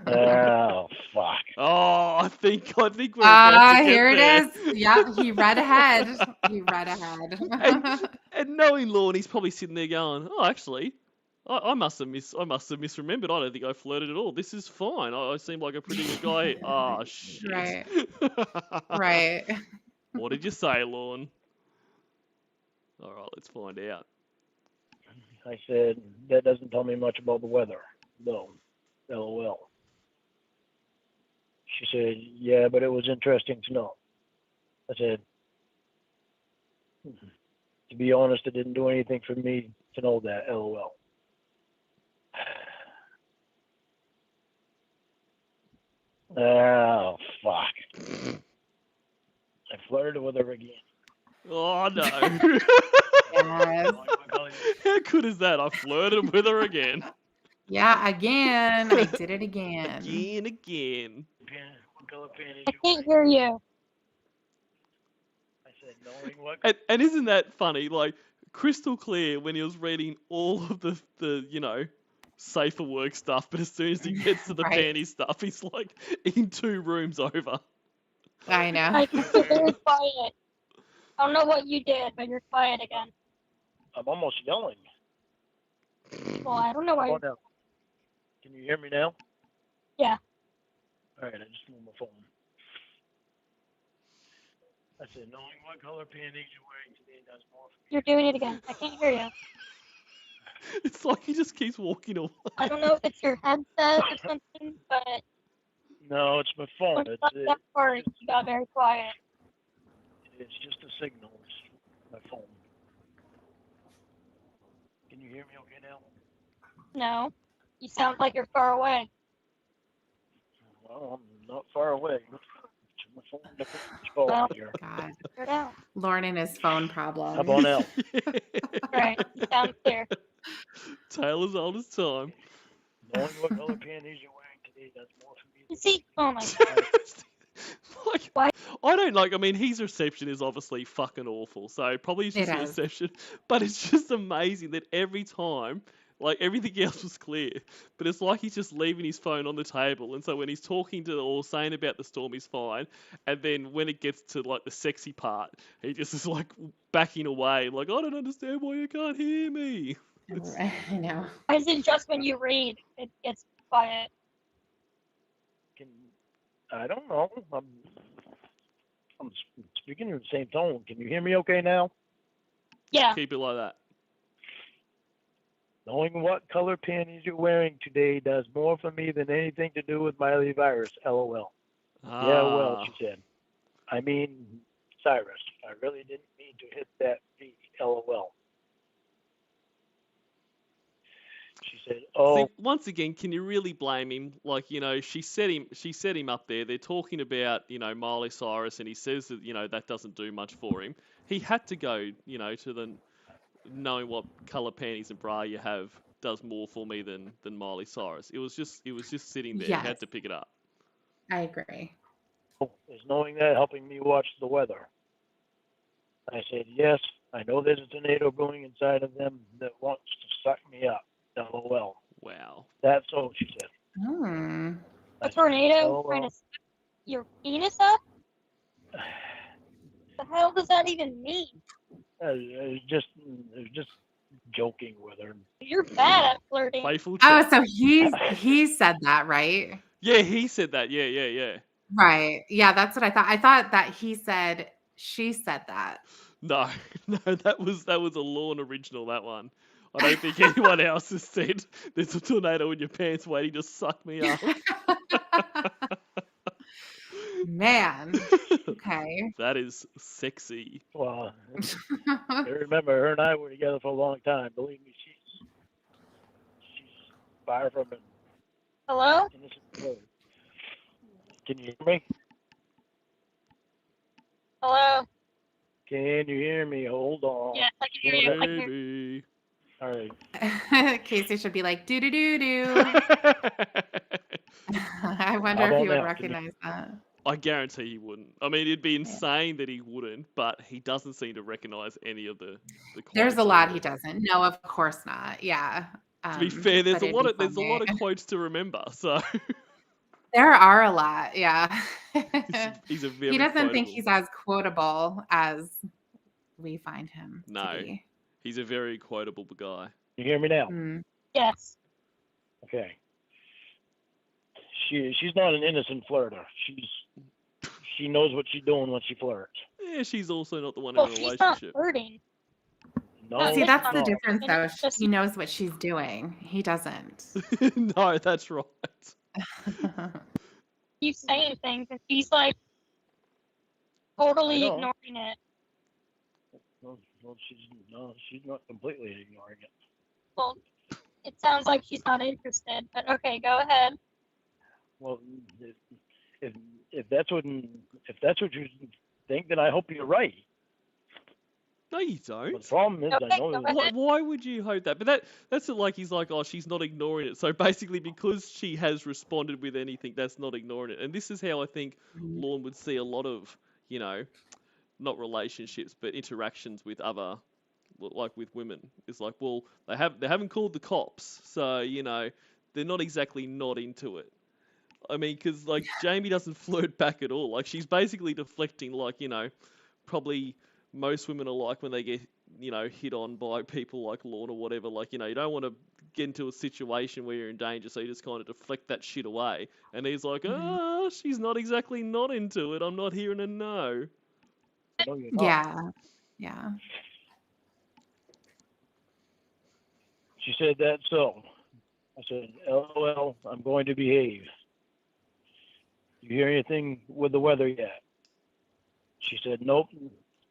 Oh, fuck. Oh, I think we're about to get here it there. is. Yeah, he read ahead. He read ahead. And knowing Lorne, he's probably sitting there going, "Oh, actually, I must have misremembered. I don't think I flirted at all. This is fine. I seem like a pretty good guy." Oh shit. Right. Right. What did you say, Lorne? All right, let's find out. I said, that doesn't tell me much about the weather, though. LOL. She said, yeah, but it was interesting to know. I said, to be honest, it didn't do anything for me to know that. LOL. Oh, fuck. I flirted with her again. Oh no. Yes. How good is that? I flirted with her again. Yeah, again. I did it again. Again. What color panties I you can't wearing? hear you. I said, knowing what And isn't that funny? Like, crystal clear when he was reading all of the safer work stuff, but as soon as he gets to the Right. panty stuff, he's like in 2 rooms over. I know. Like, you're very quiet. I don't know what you did, but you're quiet again. I'm almost yelling. Well, I don't know why. Oh, no. Can you hear me now? Yeah. All right, I just moved my phone. I said, knowing what color panties you're wearing today does more for me. You're doing it again. I can't hear you. It's like he just keeps walking away. I don't know if it's your headset or something, but No, it's my phone. when you got that part, you got very quiet. It's just a signal. It's my phone. Can you hear me okay now? No. You sound like you're far away. Well, I'm not far away. Turn my phone to control Well. here. God. Figure it out. Lauren and his phone problem. How about now? Right. You sound clear. Tale as old as time. Knowing what color panties you're wearing today does more for me. You see? Oh my god. Like, Why? I don't like. I mean, his reception is obviously fucking awful. So probably it's just It the is. reception. But it's just amazing that every time, like everything else was clear, but it's like he's just leaving his phone on the table. And so when he's talking to or saying about the storm, he's fine. And then when it gets to like the sexy part, he just is like backing away. Like, I don't understand why you can't hear me. I know. Why is it just when you read it gets quiet? I don't know. I'm speaking in the same tone. Can you hear me okay now? Yeah. Keep it like that. Knowing what color panties you're wearing today does more for me than anything to do with Miley Cyrus. LOL. Yeah, well, she said. I mean, Cyrus. I really didn't mean to hit that beat. LOL. She said, "Oh." See, once again, can you really blame him? Like, she set him up there. They're talking about, Miley Cyrus, and he says that, that doesn't do much for him. He had to go, to the knowing what colour panties and bra you have does more for me than Miley Cyrus. It was just sitting there. Yes. He had to pick it up. I agree. Is knowing that helping me watch the weather? I said, yes, I know there's a tornado brewing inside of them that wants to suck me up. LOL. Wow. That's all she said. A tornado LOL. trying to suck your penis up? The hell does that even mean? It was just joking with her. You're bad at flirting. Playful Oh, chat. so he said that, right? Yeah, he said that. Yeah. Right. Yeah, that's what I thought. I thought that she said that. No, that was a Lorne original, that one. I don't think anyone else has said there's a tornado in your pants waiting to suck me up. Man. Okay. That is sexy. Well, I remember her and I were together for a long time. Believe me, she's far from an Hello? innocent flirt. Can you hear me? Hello? Can you hear me? Hold on. Yes, I can hear you. I can hear you. Baby. All right. Casey should be like, do do do do. I wonder How if he about would now? recognize that. I guarantee he wouldn't. I mean, it'd be insane that he wouldn't, but he doesn't seem to recognize any of the There's a quotes lot or- he doesn't. No, of course not. Yeah. To be fair, there's but a it'd lot be of there's a lot of funny. quotes to remember. So There are a lot. Yeah. he's a very He doesn't think quotable- he's as quotable as we find him No. to be. He's a very quotable guy. You hear me now? Mm. Yes. Okay. She's not an innocent flirter. She knows what she's doing when she flirts. Yeah, she's also not the one Well, in a she's not relationship. flirting. No. See, that's the no. difference, though. It's just- He knows what she's doing. He doesn't. No, that's right. He's saying things, and she's like totally I know. ignoring it. Well, she's not completely ignoring it. Well, it sounds like she's not interested, but okay, go ahead. Well, if that's what you think, then I hope you're right. No, you But don't. the problem is, I know Okay, that. go ahead. Why would you hope that? But that's it, like he's like, oh, she's not ignoring it. So basically, because she has responded with anything, that's not ignoring it. And this is how I think Lorne would see a lot of, not relationships, but interactions with other, like with women. It's like, well, they haven't called the cops, so they're not exactly not into it. I mean, because like Jamie doesn't flirt back at all. Like she's basically deflecting, like probably most women are like when they get hit on by people like Lorne or whatever. Like you don't want to get into a situation where you're in danger, so you just kind of deflect that shit away. And he's like, oh, she's not exactly not into it. I'm not hearing a no. I know you're not. Yeah. She said that, so I said, LOL, I'm going to behave. You hear anything with the weather yet? She said, nope,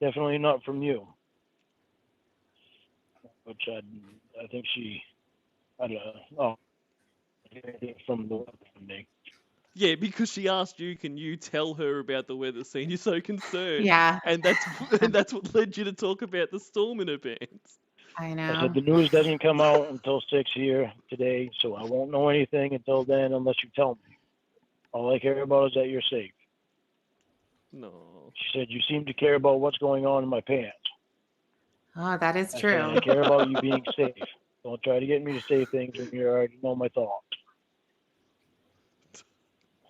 definitely not from you. Which I think I don't know, anything from the weather from me. Yeah, because she asked you, can you tell her about the weather scene? You're so concerned. Yeah. And that's what led you to talk about the storm in her pants. I I know. said, the news doesn't come out until 6 here today, so I won't know anything until then unless you tell me. All I care about is that you're safe. No. She said, you seem to care about what's going on in my pants. Oh, that is I true. said, I care about you being safe. Don't try to get me to say things when you already know my thoughts.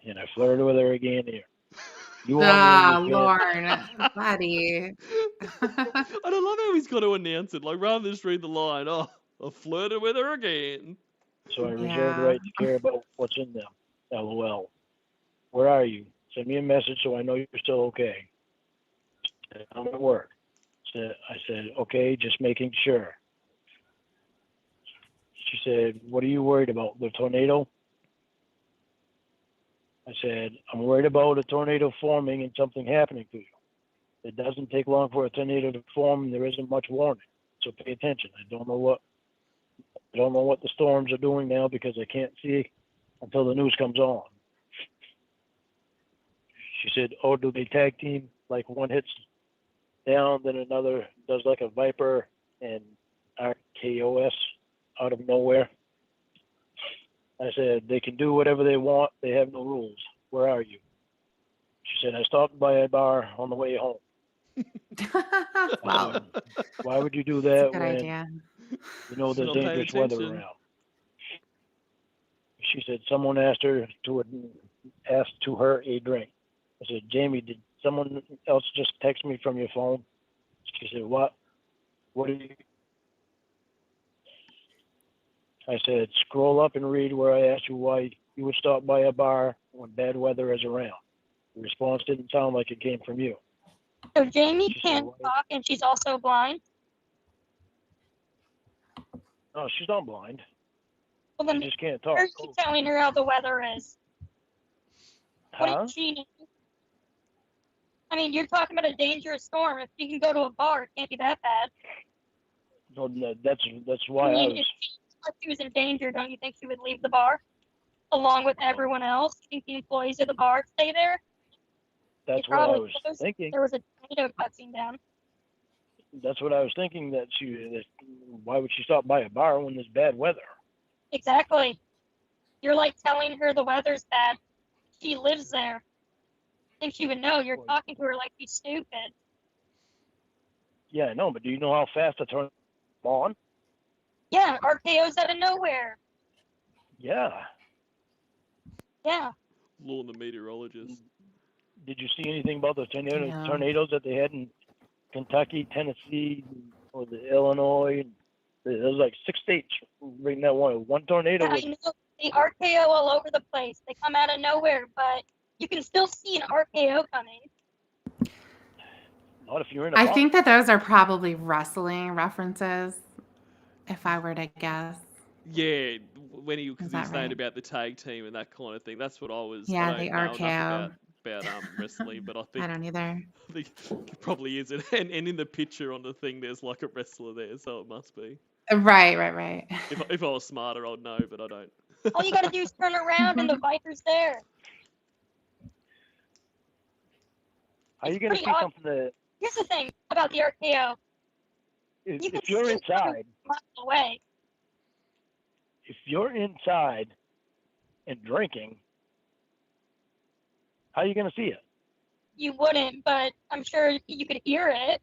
And I flirted with her again here. You Ah, want me to Lorne, buddy. I don't love how he's got to announce it. Like, rather than just read the line, oh, I flirted with her again. So I reserve Yeah. the right to care about what's in them. LOL. Where are you? Send me a message so I know you're still okay. I'm at work. I said, okay, just making sure. She said, what are you worried about? The tornado? I said, I'm worried about a tornado forming and something happening to you. It doesn't take long for a tornado to form and there isn't much warning. So pay attention. I don't know what the storms are doing now because I can't see until the news comes on. She said, oh, do they tag team? Like one hits down, then another does like a Viper and RKOS out of nowhere. I said, they can do whatever they want. They have no rules. Where are you? She said, I stopped by a bar on the way home. Wow. Why would you do That's a that good when idea. you know there's Not paying dangerous weather attention. around? She said, someone asked her to her a drink. I said, Jamie, did someone else just text me from your phone? She said, what? What did you? I said, scroll up and read where I asked you why you would stop by a bar when bad weather is around. The response didn't sound like it came from you. So Jamie She said, can't "What?" talk, and she's also blind. No, she's not blind. Well, She then just can't why talk. are you telling her how the weather is? Wouldn't she know? I mean, you're talking about a dangerous storm. If you can go to a bar, it can't be that bad. No, that's why I I mean, was. if she was in danger, don't you think she would leave the bar along with everyone else? Do you think the employees of the bar stay there? That's They what I probably was closed. thinking. There was a tornado touching down. That's what I was thinking. Why would she stop by a bar when there's bad weather? Exactly. You're like telling her the weather's bad. She lives there. I think she would know. You're talking to her like she's stupid. Yeah, I know, but do you know how fast a tornado on? Yeah, RKO's out of nowhere. Yeah. Yeah. Law the meteorologist. Did you see anything about the No. tornadoes that they had in Kentucky, Tennessee, or the Illinois? There was like 6 states right now. One tornado. I know. The RKO all over the place. They come out of nowhere, but you can still see an RKO coming. Not if you're in a I bar. think that those are probably wrestling references, if I were to guess. Yeah, when because Is he was that saying right? about the tag team and that kind of thing. That's what I was. Yeah, I the don't know RKO. enough about wrestling, but I I don't either. think it probably is. And in the picture on the thing, there's like a wrestler there, so it must be. Right. If I was smarter, I'd know, but I don't. All you gotta do is turn around and the Viper's there. How are you It's going to pretty see odd. something that Here's the thing about the RKO. You can if you're see it coming inside? miles away. If you're inside and drinking, how are you going to see it? You wouldn't, but I'm sure you could hear it.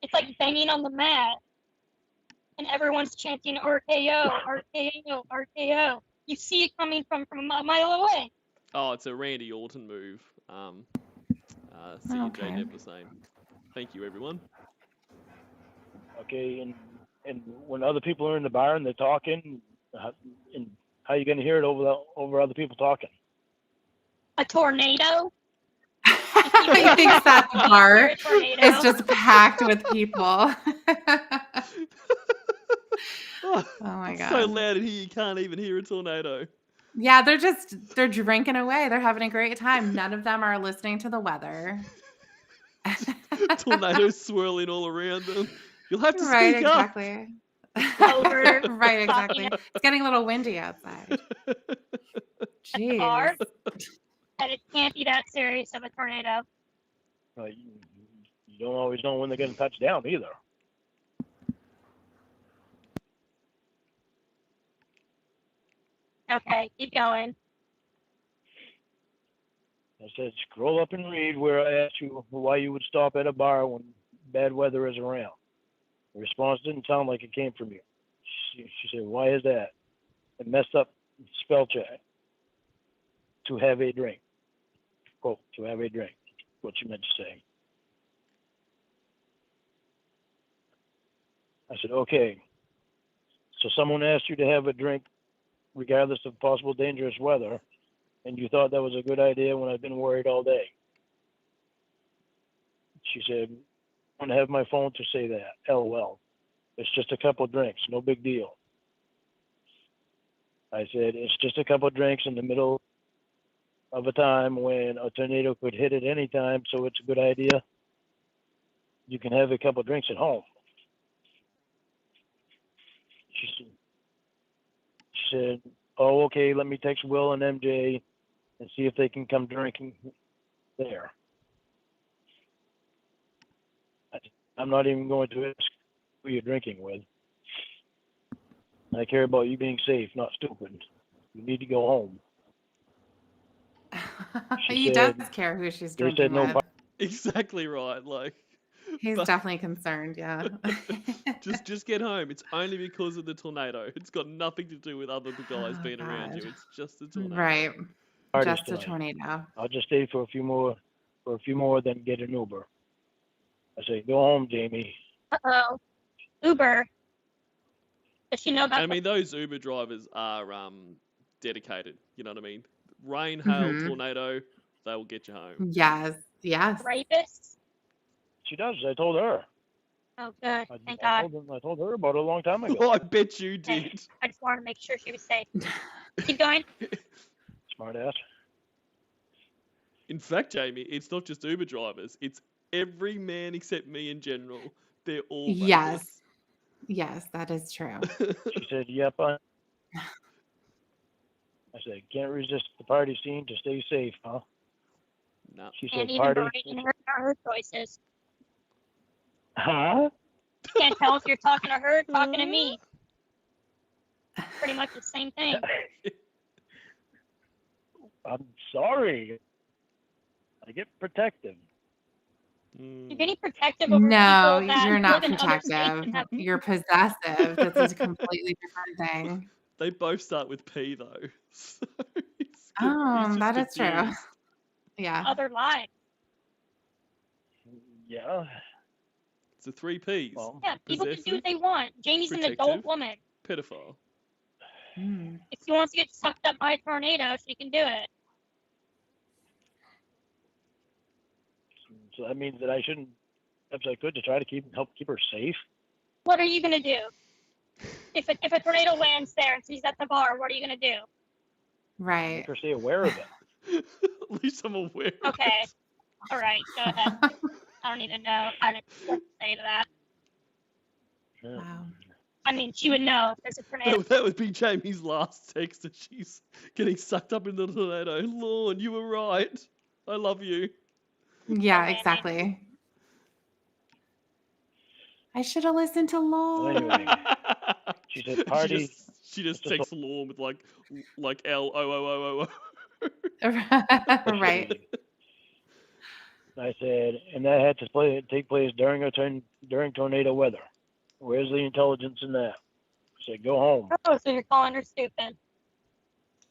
It's like banging on the mat. And everyone's chanting RKO, RKO, RKO. You see it coming from a mile away. Oh, it's a Randy Orton move. C and J Okay. never the same. Thank you, everyone. Okay, and when other people are in the bar and they're talking, and how are you going to hear it over other people talking? A tornado? He thinks that bar Tornado. is just packed with people. Oh my it's God. so loud in here you can't even hear a tornado. Yeah, they're drinking away. They're having a great time. None of them are listening to the weather. Tornadoes swirling all around them. You'll have to Right, speak up. exactly. Over. Right, exactly. It's getting a little windy outside. Jeez. Bar. And it can't be that serious of a tornado. You don't always know when they're going to touch down either. Okay, keep going. I said, scroll up and read where I asked you why you would stop at a bar when bad weather is around. The response didn't sound like it came from you. She said, why is that? It messed up spell check. To have a drink. Quote, to have a drink. What you meant to say. I said, okay. So someone asked you to have a drink regardless of possible dangerous weather, and you thought that was a good idea when I've been worried all day. She said, I want to have my phone to say that. LOL. It's just a couple of drinks. No big deal. I said, it's just a couple of drinks in the middle of a time when a tornado could hit at any time, so it's a good idea. You can have a couple of drinks at home. She said, oh, okay, let me text Will and MJ and see if they can come drinking there. I'm not even going to ask who you're drinking with. I care about you being safe, not stupid. You need to go home. He does care who she's drinking no with. Exactly right. Like He's definitely concerned, yeah. just get home. It's only because of the tornado. It's got nothing to do with other guys being around you. It's just a tornado. Right. Parties Just a tonight. tornado. I'll just stay for a few more, then get an Uber. I say, go home, Jamie. Uh-oh. Uber. Does she know about I mean, those Uber drivers are dedicated. You know what I mean? Rain, hail, tornado, they will get you home. Yes. the rapists? She does. I told her. Oh, good. Thank I God. told her about it a long time ago. Oh, I bet you Okay. did. I just wanted to make sure she was safe. Keep going. Smart ass. In fact, Jamie, it's not just Uber drivers. It's every man except me in general. They're all Yes. Yes, that is true. rapists. She said, "Yep." I said, "Can't resist the party scene to stay safe, huh?" No. She And said, even "Party." berating her for her choices. Huh? Can't tell if you're talking to her or talking to me. Pretty much the same thing. I'm sorry. I get protective. You're getting protective over No, people that you're not live in other states protective. and have You're possessive. That's a completely different thing. They both start with P though. So he's just That is true. confused. Yeah. other lives. Yeah. It's the 3 Ps. Well, Yeah, people can do Possessive, what they want. Jamie's an protective. adult woman. Pedophile. Mm. If she wants to get sucked up by a tornado, she can do it. so that means that I shouldn't, as I could, to try to help keep her safe. What are you gonna do? If a tornado lands there and she's at the bar, what are you gonna do? Right. Make her stay aware of it. At least I'm aware. of Okay. it. All right, go ahead. I don't need to know how to say to that. Wow. I mean, she would know if there's a tornado. That would be Jamie's last text that she's getting sucked up into the tornado. Lorne, you were right. I love you. Yeah, Okay. exactly. I should have listened to Lowell. Anyway, she said, "Party." She just Just a- texts Lorne with like L-O-O-O-O-O. Right. I said, and that had to take place during tornado weather. Where's the intelligence in that? I said, "Go home." Oh, so you're calling her stupid.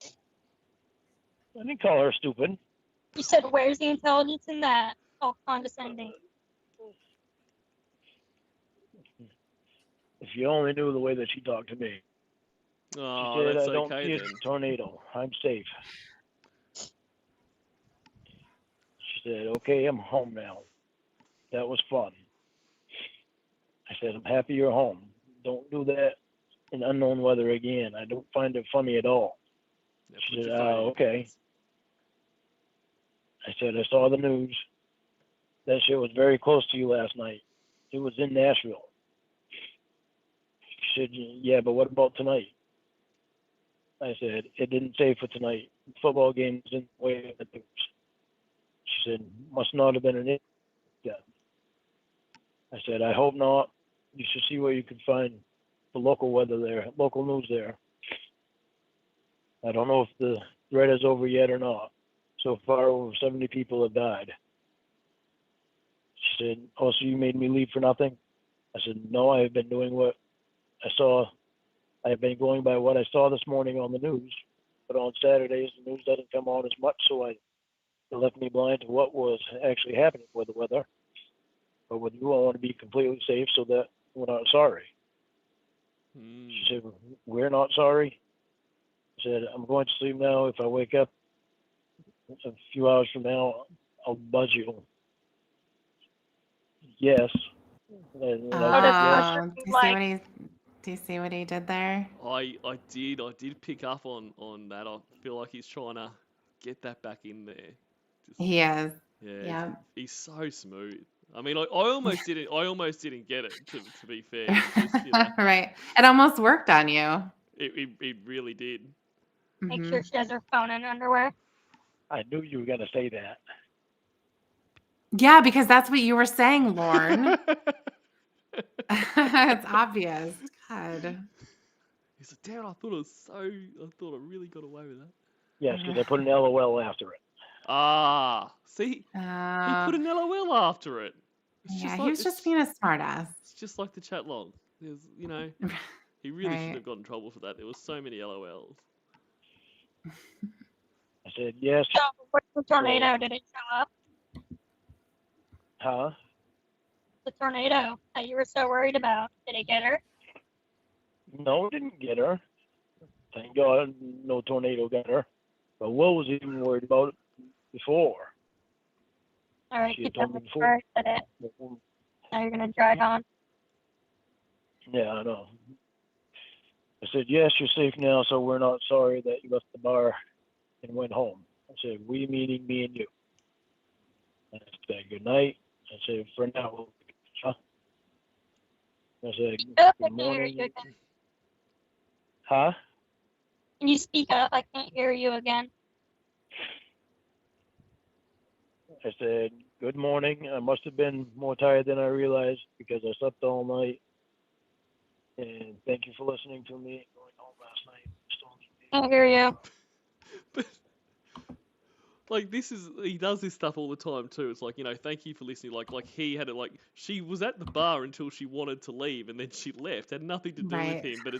I didn't call her stupid. You said, where's the intelligence in that? Oh, condescending. If you only knew the way that she talked to me. Oh, She said, that's "I don't okay see then. a tornado. I'm safe." She said, "Okay, I'm home now. That was fun." I said, "I'm happy you're home. Don't do that in unknown weather again. I don't find it funny at all." Yeah, She put said, your phone in your "Okay." pants. I said, "I saw the news. That shit was very close to you last night. It was in Nashville." She said, "Yeah, but what about tonight?" I said, "It didn't say for tonight. The football game was in the way of the news." She said, "Must not have been an incident." I said, "I hope not. You should see where you can find the local weather there, local news there. I don't know if the threat is over yet or not. So far, over 70 people have died." She said, "Oh, so you made me leave for nothing?" I said, "No, I have been doing what I saw. I have been going by what I saw this morning on the news. But on Saturdays, the news doesn't come on as much, so it left me blind to what was actually happening with the weather. But with you, I want to be completely safe so that we're not sorry." Hmm. She said, "We're not sorry?" I said, "I'm going to sleep now. If I wake up a few hours from now, I'll buzz you." "Yes." And I Do you see what he did there? I did pick up on that. I feel like he's trying to get that back in there. Just, He is. yeah, Yeah. he's so smooth. I mean, I almost didn't get it. To be fair, it, just, Right. It almost worked on you. it really did. Make Mhm. sure she has her phone in underwear. I knew you were going to say that. Yeah, because that's what you were saying, Lorne. It's obvious. God. He's like, damn, I thought I really got away with that. Yes, because I put an LOL after it. Ah, see, he put an LOL after it. It's Yeah, just he like, was just being a smartass. It's just like the chat log. There's, he really Right. shouldn't have got in trouble for that. There was so many LOLs. I said, "Yes." So, what's the tornado? Did it show up? Huh? The tornado that you were so worried about. Did it get her? No, it didn't get her. Thank God no tornado got her. But Will was even worried about it before. All right, She get had told them me before. first at it. Now you're gonna drag on. Yeah, I know. I said, "Yes, you're safe now, so we're not sorry that you left the bar and went home." I said, "We meaning me and you." I said, good night. I said, for now. I said, I good can't hear you morning. again. Huh? Can you speak up? I can't hear you again. I said, good morning. I must have been more tired than I realized because I slept all night. And thank you for listening to me going home last night. Can't hear you. But like he does this stuff all the time too. It's like, thank you for listening. Like he had it, like she was at the bar until she wanted to leave and then she left. Had nothing to do with Right. him, but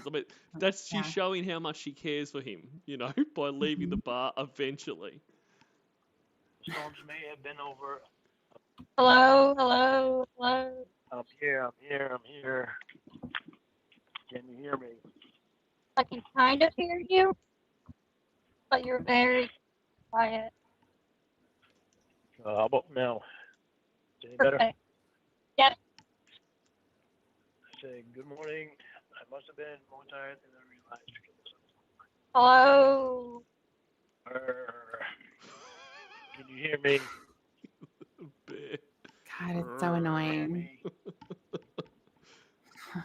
she's Yeah. showing how much she cares for him, by leaving the bar eventually. Storms may have been over. Hello, hello, hello. I'm here. Can you hear me? I can kind of hear you, but you're very quiet. How about now? Any better? Perfect. Yep. I say, good morning. I must have been more tired than I realized. Hello. Can you hear me? God, it's so annoying.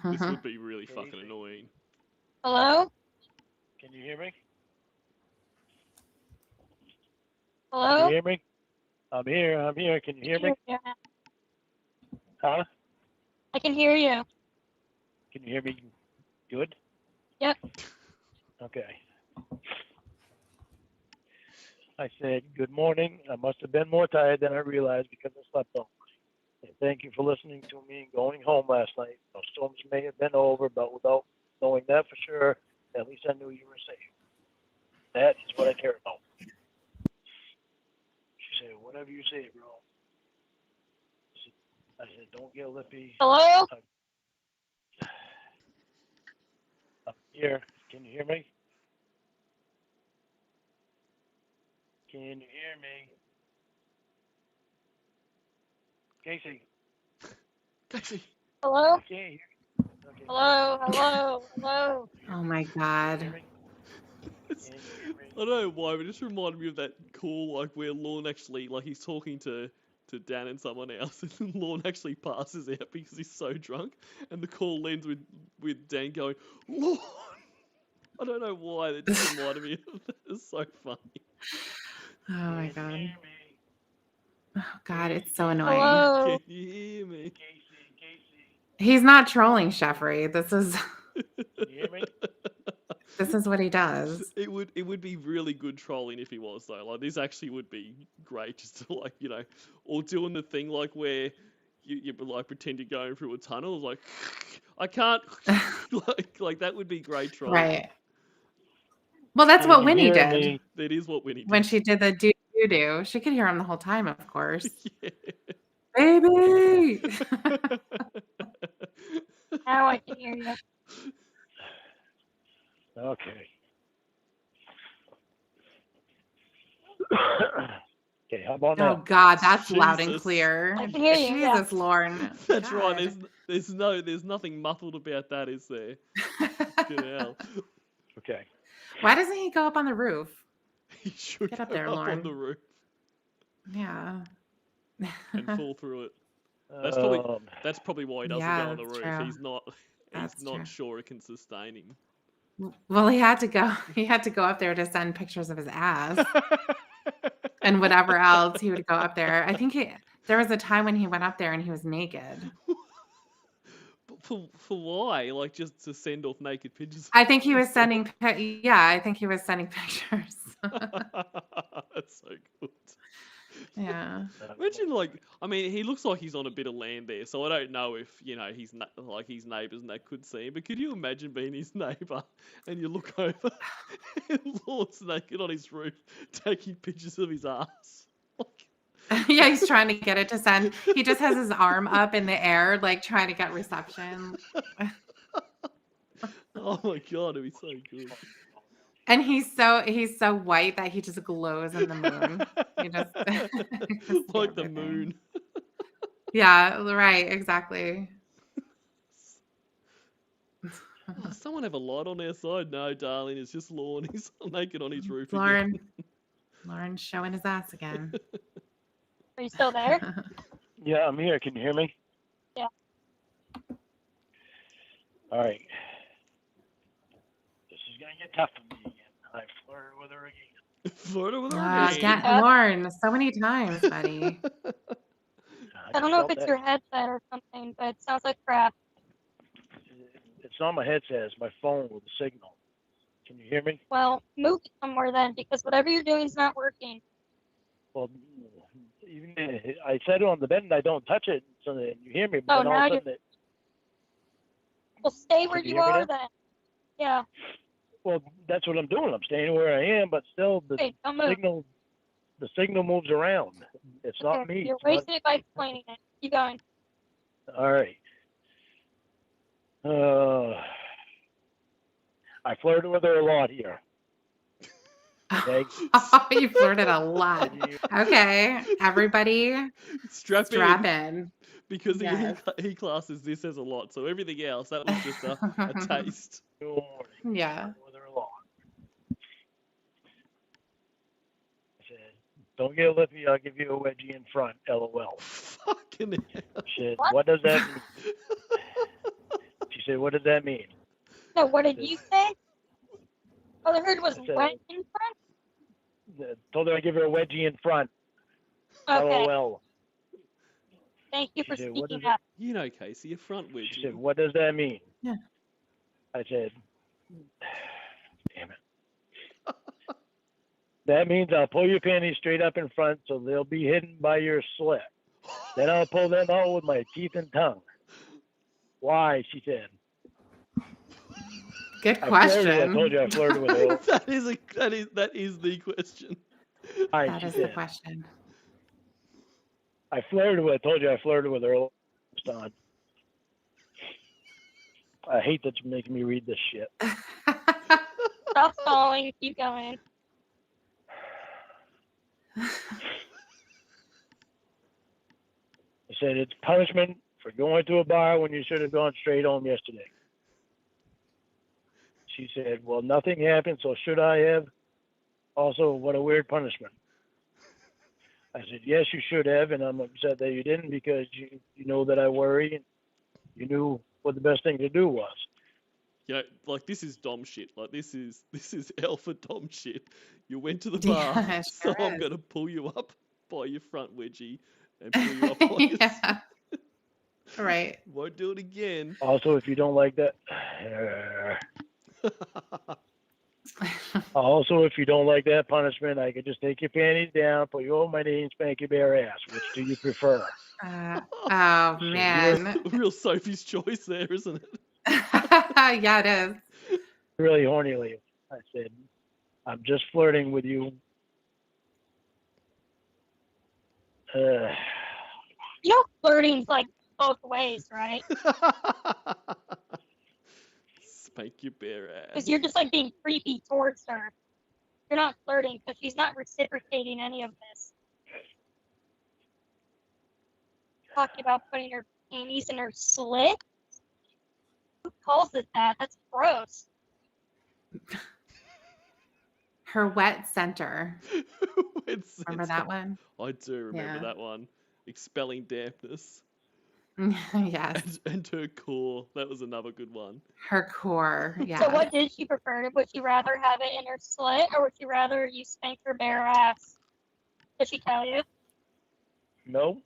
This would be really fucking annoying. Hello? Can you hear me? Hello? Can you hear me? I'm here. Can you hear me? Yeah. Huh? I can hear you. Can you hear me good? Yep. Okay. I said, good morning. I must have been more tired than I realized because I slept all night. And thank you for listening to me and going home last night. Those storms may have been over, but without knowing that for sure, at least I knew you were safe. That is what I care about. She said, whatever you say, bro. I said, don't get lippy. Hello? I'm here. Can you hear me? Can you hear me? Casey. Hello? I can't hear you. Okay. Hello? Hello? Hello? Oh my Can you God. hear me? Can you hear me? I don't know why, but it just reminded me of that call, like where Lorne actually, like he's talking to Dan and someone else, and Lorne actually passes out because he's so drunk, and the call ends with Dan going, Lorne! I don't know why, that just reminded me of that. It's so funny. Oh my Can you God. hear me? Oh God, it's so annoying. Hello? Can you hear me? Casey. He's not trolling Sheffrey. This is Can you hear me? this is what he does. It would be really good trolling if he was though. Like this actually would be great, just to like or doing the thing like where you like pretend you're going through a tunnel, like I can't like that would be great trolling. Right. Well, that's Can what you Winnie hear did me? That is what Winnie did. when she did the do. She could hear him the whole time, of course. Yeah. Baby. Now I can hear you. Okay. Okay, how about Oh now? God, that's loud and Jesus. clear. I can hear you, yeah. Jesus, Lauren. That's right. God. There's nothing muffled about that, is there? Fucking hell. Okay. Why doesn't he go up on the roof? He should Get up go there, up Lauren. on the roof Yeah. and fall through it. Um, That's probably why he doesn't Yeah, go on the that's roof. true. He's not That's true. sure it can sustain him. Well, he had to go up there to send pictures of his ass and whatever else he would go up there. I think there was a time when he went up there and he was naked. But for why? Like just to send off naked pictures? I think he was sending I think he was sending pictures. That's so good. Yeah. Imagine he looks like he's on a bit of land there, so I don't know if he's like his neighbours and they could see him. But could you imagine being his neighbour and you look over and Lord's naked on his roof taking pictures of his ass? Yeah, he's trying to get it to send. He just has his arm up in the air, like trying to get reception. Oh my God, it'd be so good. And he's so white that he just glows in the moon. He just Like the moon. Yeah, right, exactly. Oh, someone have a light on their side? No, darling, it's just Lorne. He's naked on his roof Lauren, again. Lauren's showing his ass again. Are you still there? Yeah, I'm here. Can you hear me? Yeah. All right. This is gonna get tough for me again. I flirted with her again. Florida with Again, Yeah. Lauren, so many times, buddy. I don't know if felt it's that. your headset or something, but it sounds like crap. It's not my headset. It's my phone with the signal. Can you hear me? Well, move it somewhere then, because whatever you're doing is not working. Well, even I set it on the bed and I don't touch it, so that you hear me. But Oh, then all now of a sudden, Well, stay where Can you you hear me are then. Yeah. well, that's what I'm doing. I'm staying where I am, but still the Wait, don't move. signal moves around. It's not Okay, me. you're It's not- wasting it by explaining it. Keep going. All right. I flirted with her a lot here. Okay. You flirted a lot. Okay, everybody, Strap strap in. in. Because Yes. he classes this as a lot, so everything else, that was just a taste. Good morning. Yeah. Flirted with her a lot. I said, don't get a lippy, I'll give you a wedgie in front. LOL. Fucking hell. She said, What? what does that mean? She said, what does that mean? No, what did you say? All I heard was I said- went in front. Told her I'd give her a wedgie in front. Okay, LOL. thank you She for said, what speaking is it? up. You know, Casey, a front wedgie. She said, what does that mean? Yeah. I said, damn it. That means I'll pull your panties straight up in front so they'll be hidden by your slit. Then I'll pull them out with my teeth and tongue. Why? She said. Good I question. told you I flirted with her. that is the question. Why? That She is the said. question. I told you I flirted with her last time. I hate that you're making me read this shit. Stop stalling. Keep going. I said it's punishment for going to a bar when you should have gone straight home yesterday. She said, well, nothing happened, so should I have? Also, what a weird punishment. I said, yes, you should have, and I'm upset that you didn't because you know that I worry and you knew what the best thing to do was. Yeah, like this is dom shit. Like this is alpha dom shit. You went to the bar, Yeah, it so sure I'm is. gonna pull you up by your front wedgie and pull you up by your Yeah. Right. Won't do it again. Also, if you don't like that, punishment, I could just take your panties down, put you over my knee, and spank your bare ass. Which do you prefer? Oh man. Real Sophie's choice there, isn't it? Yeah, it is. Really hornily, I said, I'm just flirting with you. You know, flirting's like both ways, right? Spank your bare ass. Because you're just like being creepy towards her. You're not flirting because she's not reciprocating any of this. Talking about putting her panties in her slit? Who calls it that? That's gross. Her wet center. Remember It's that one? I do remember Yeah. that one. Expelling dampness. Yes. And her core. That was another good one. Her core. Yeah. So what did she prefer? Would she rather have it in her slit or would she rather you spank her bare ass? Did she tell you? No.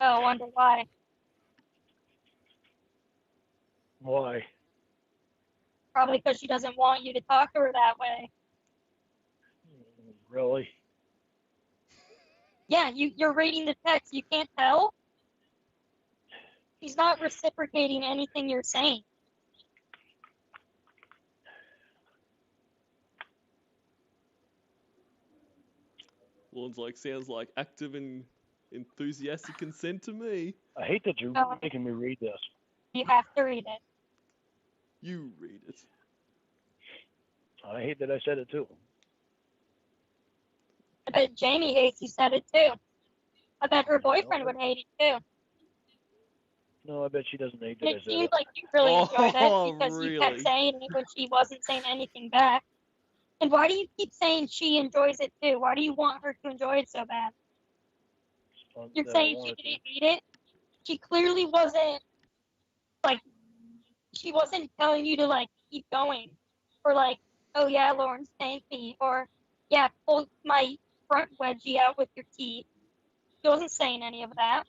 Oh, I wonder why. Why? Probably because she doesn't want you to talk to her that way. Really? Yeah, you're reading the text. You can't tell? She's not reciprocating anything you're saying. Lauren's like, sounds like active and enthusiastic consent to me. I hate that you're Oh. making me read this. You have to read it. You read it. I hate that I said it too. I bet Jamie hates you said it too. I bet her boyfriend would hate it too. No, I bet she doesn't hate that And I it said seemed it. like you really enjoyed Oh, it because you kept really? saying it when she wasn't saying anything back. And why do you keep saying she enjoys it too? Why do you want her to enjoy it so bad? You're saying she didn't hate it? She clearly wasn't, like, she wasn't telling you to, like, keep going. Or, like, oh yeah, Lauren, spank me. Or, yeah, pull my front wedgie out with your teeth. She wasn't saying any of that.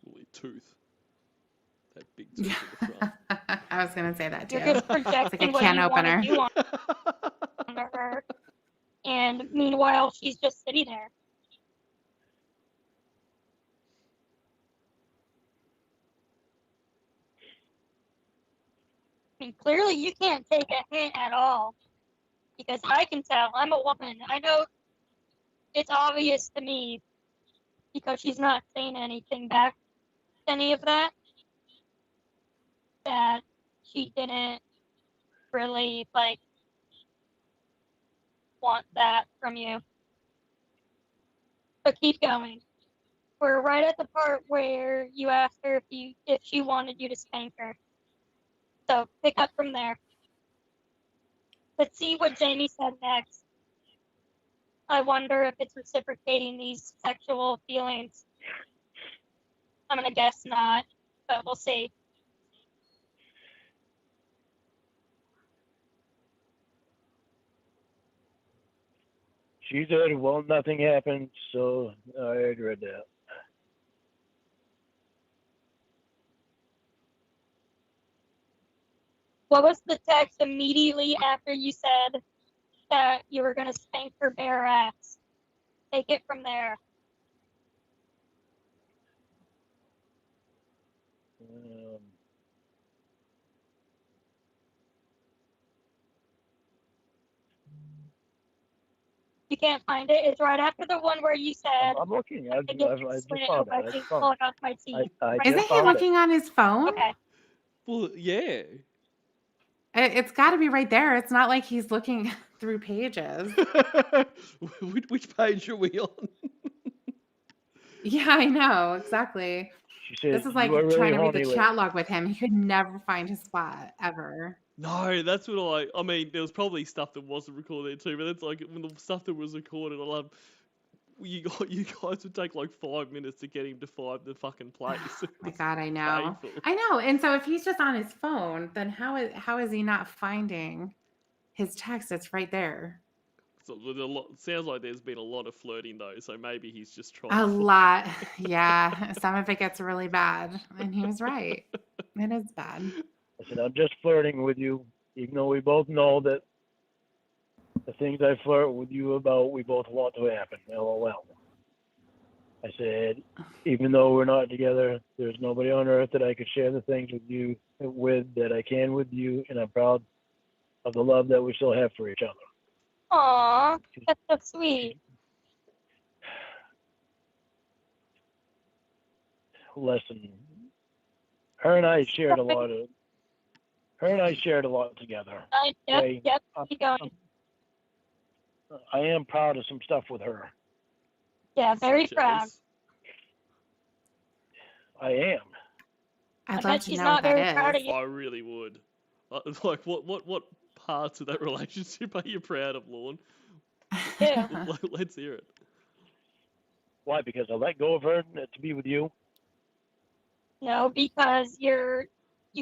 Holy tooth. That big tooth in the front. I was going to say that too. You're just projecting what can you want to opener. do onto her. And meanwhile, she's just sitting there. I mean, clearly you can't take a hint at all. Because I can tell. I'm a woman. I know it's obvious to me because she's not saying anything back to any of that, that she didn't really, like, want that from you. But keep going. We're right at the part where you asked her if she wanted you to spank her. So pick up from there. Let's see what Jamie said next. I wonder if it's reciprocating these sexual feelings. I'm gonna guess not, but we'll see. She said, well, nothing happened, so I had read that. What was the text immediately after you said that you were going to spank her bare ass? Take it from there. You can't find it. It's right after the one where you said, I'm looking. I just get found slit it. I can pull it off my teeth. Isn't he looking on his phone? Okay. Well, yeah. It's got to be right there. It's not like he's looking through pages. Which page are we on? Yeah, I know. Exactly. She said, This is like "You are really trying to read horny the with chat it." log with him. He could never find his spot ever. No, that's what I mean, there was probably stuff that wasn't recorded too, but it's like when the stuff that was recorded, I love. You guys would take like 5 minutes to get him to find the fucking place. Oh my God, I know. Painful. I know. And so if he's just on his phone, then how is he not finding his text? It's right there. So sounds like there's been a lot of flirting though, so maybe he's just trying A to lot. Yeah. Some of it gets really bad. And he was right. It is bad. I said, I'm just flirting with you, even though we both know that the things I flirt with you about, we both want to happen. LOL. I said, even though we're not together, there's nobody on earth that I could share the things with that I can with you, and I'm proud of the love that we still have for each other. Aww, that's so sweet. Listen, her and I shared a lot together. Yep, keep going. I am proud of some stuff with her. Yeah, very proud. I am. I'd I love bet to she's know not what very that proud is. of you. I really would. Like, what parts of that relationship are you proud of, Lorne? Yeah. Let's hear it. Why? Because I let go of her to be with you. No, because you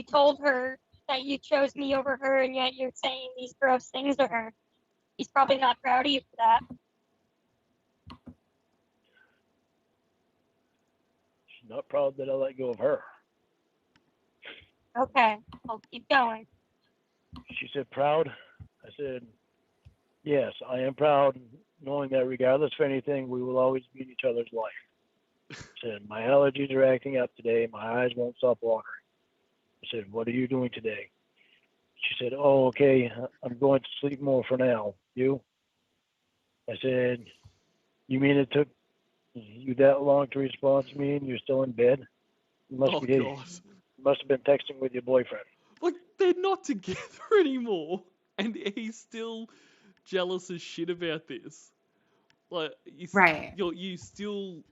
told her that you chose me over her, and yet you're saying these gross things to her. He's probably not proud of you for that. She's not proud that I let go of her. Okay, I'll keep going. She said, proud? I said, yes, I am proud, knowing that regardless of anything, we will always be in each other's life. I said, my allergies are acting up today. My eyes won't stop watering. I said, what are you doing today? She said, oh, okay, I'm going to sleep more for now. You? I said, you mean it took you that long to respond to me and you're still in bed? You must God. You must have been texting with your boyfriend. Like, they're not together anymore, and he's still jealous as shit about this. Like, Right. You still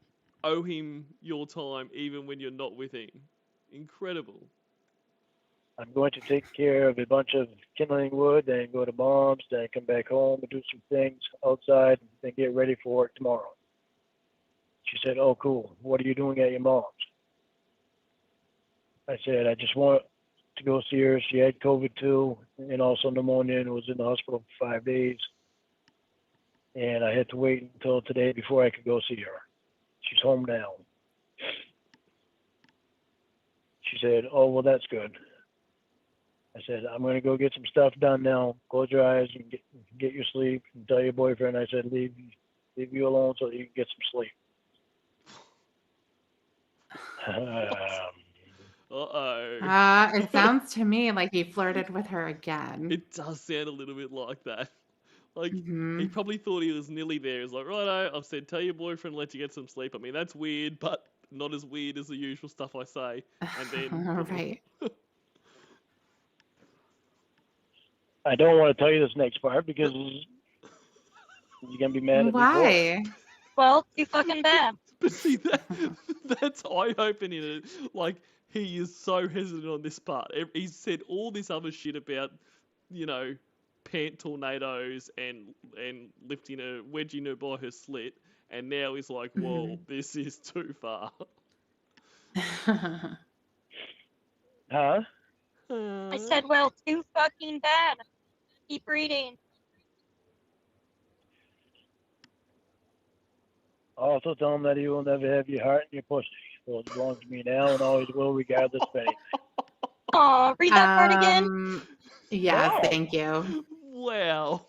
owe him your time even when you're not with him. Incredible. I'm going to take care of a bunch of kindling wood, then go to Mom's, then come back home and do some things outside, and then get ready for work tomorrow. She said, oh, cool. What are you doing at your mom's? I said, I just want to go see her. She had COVID too, and also pneumonia, and was in the hospital for 5 days. And I had to wait until today before I could go see her. She's home now. She said, oh, well, that's good. I said, I'm going to go get some stuff done now. Close your eyes and get your sleep. And tell your boyfriend, I said, leave you alone so that you can get some sleep. Uh-oh. It sounds to me like you flirted with her again. It does sound a little bit like that. Like, Mhm. he probably thought he was nearly there. He's like, righto, I've said, tell your boyfriend, let you get some sleep. I mean, that's weird, but not as weird as the usual stuff I say. And then... Right. I don't want to tell you this next part because you're going to be mad at me for it. Why? Well, too fucking bad. But see, that's eye-opening it. Like, he is so hesitant on this part. He's said all this other shit about, you know, pant tornadoes and wedging her by her slit, and now he's like, whoa, this is too far. Huh? I said, well, too fucking bad. Keep reading. Also tell him that he will never have your heart and your pussy. So it belongs to me now and always will, regardless of anything. Oh, read that part again. Yes, No. thank you. Wow.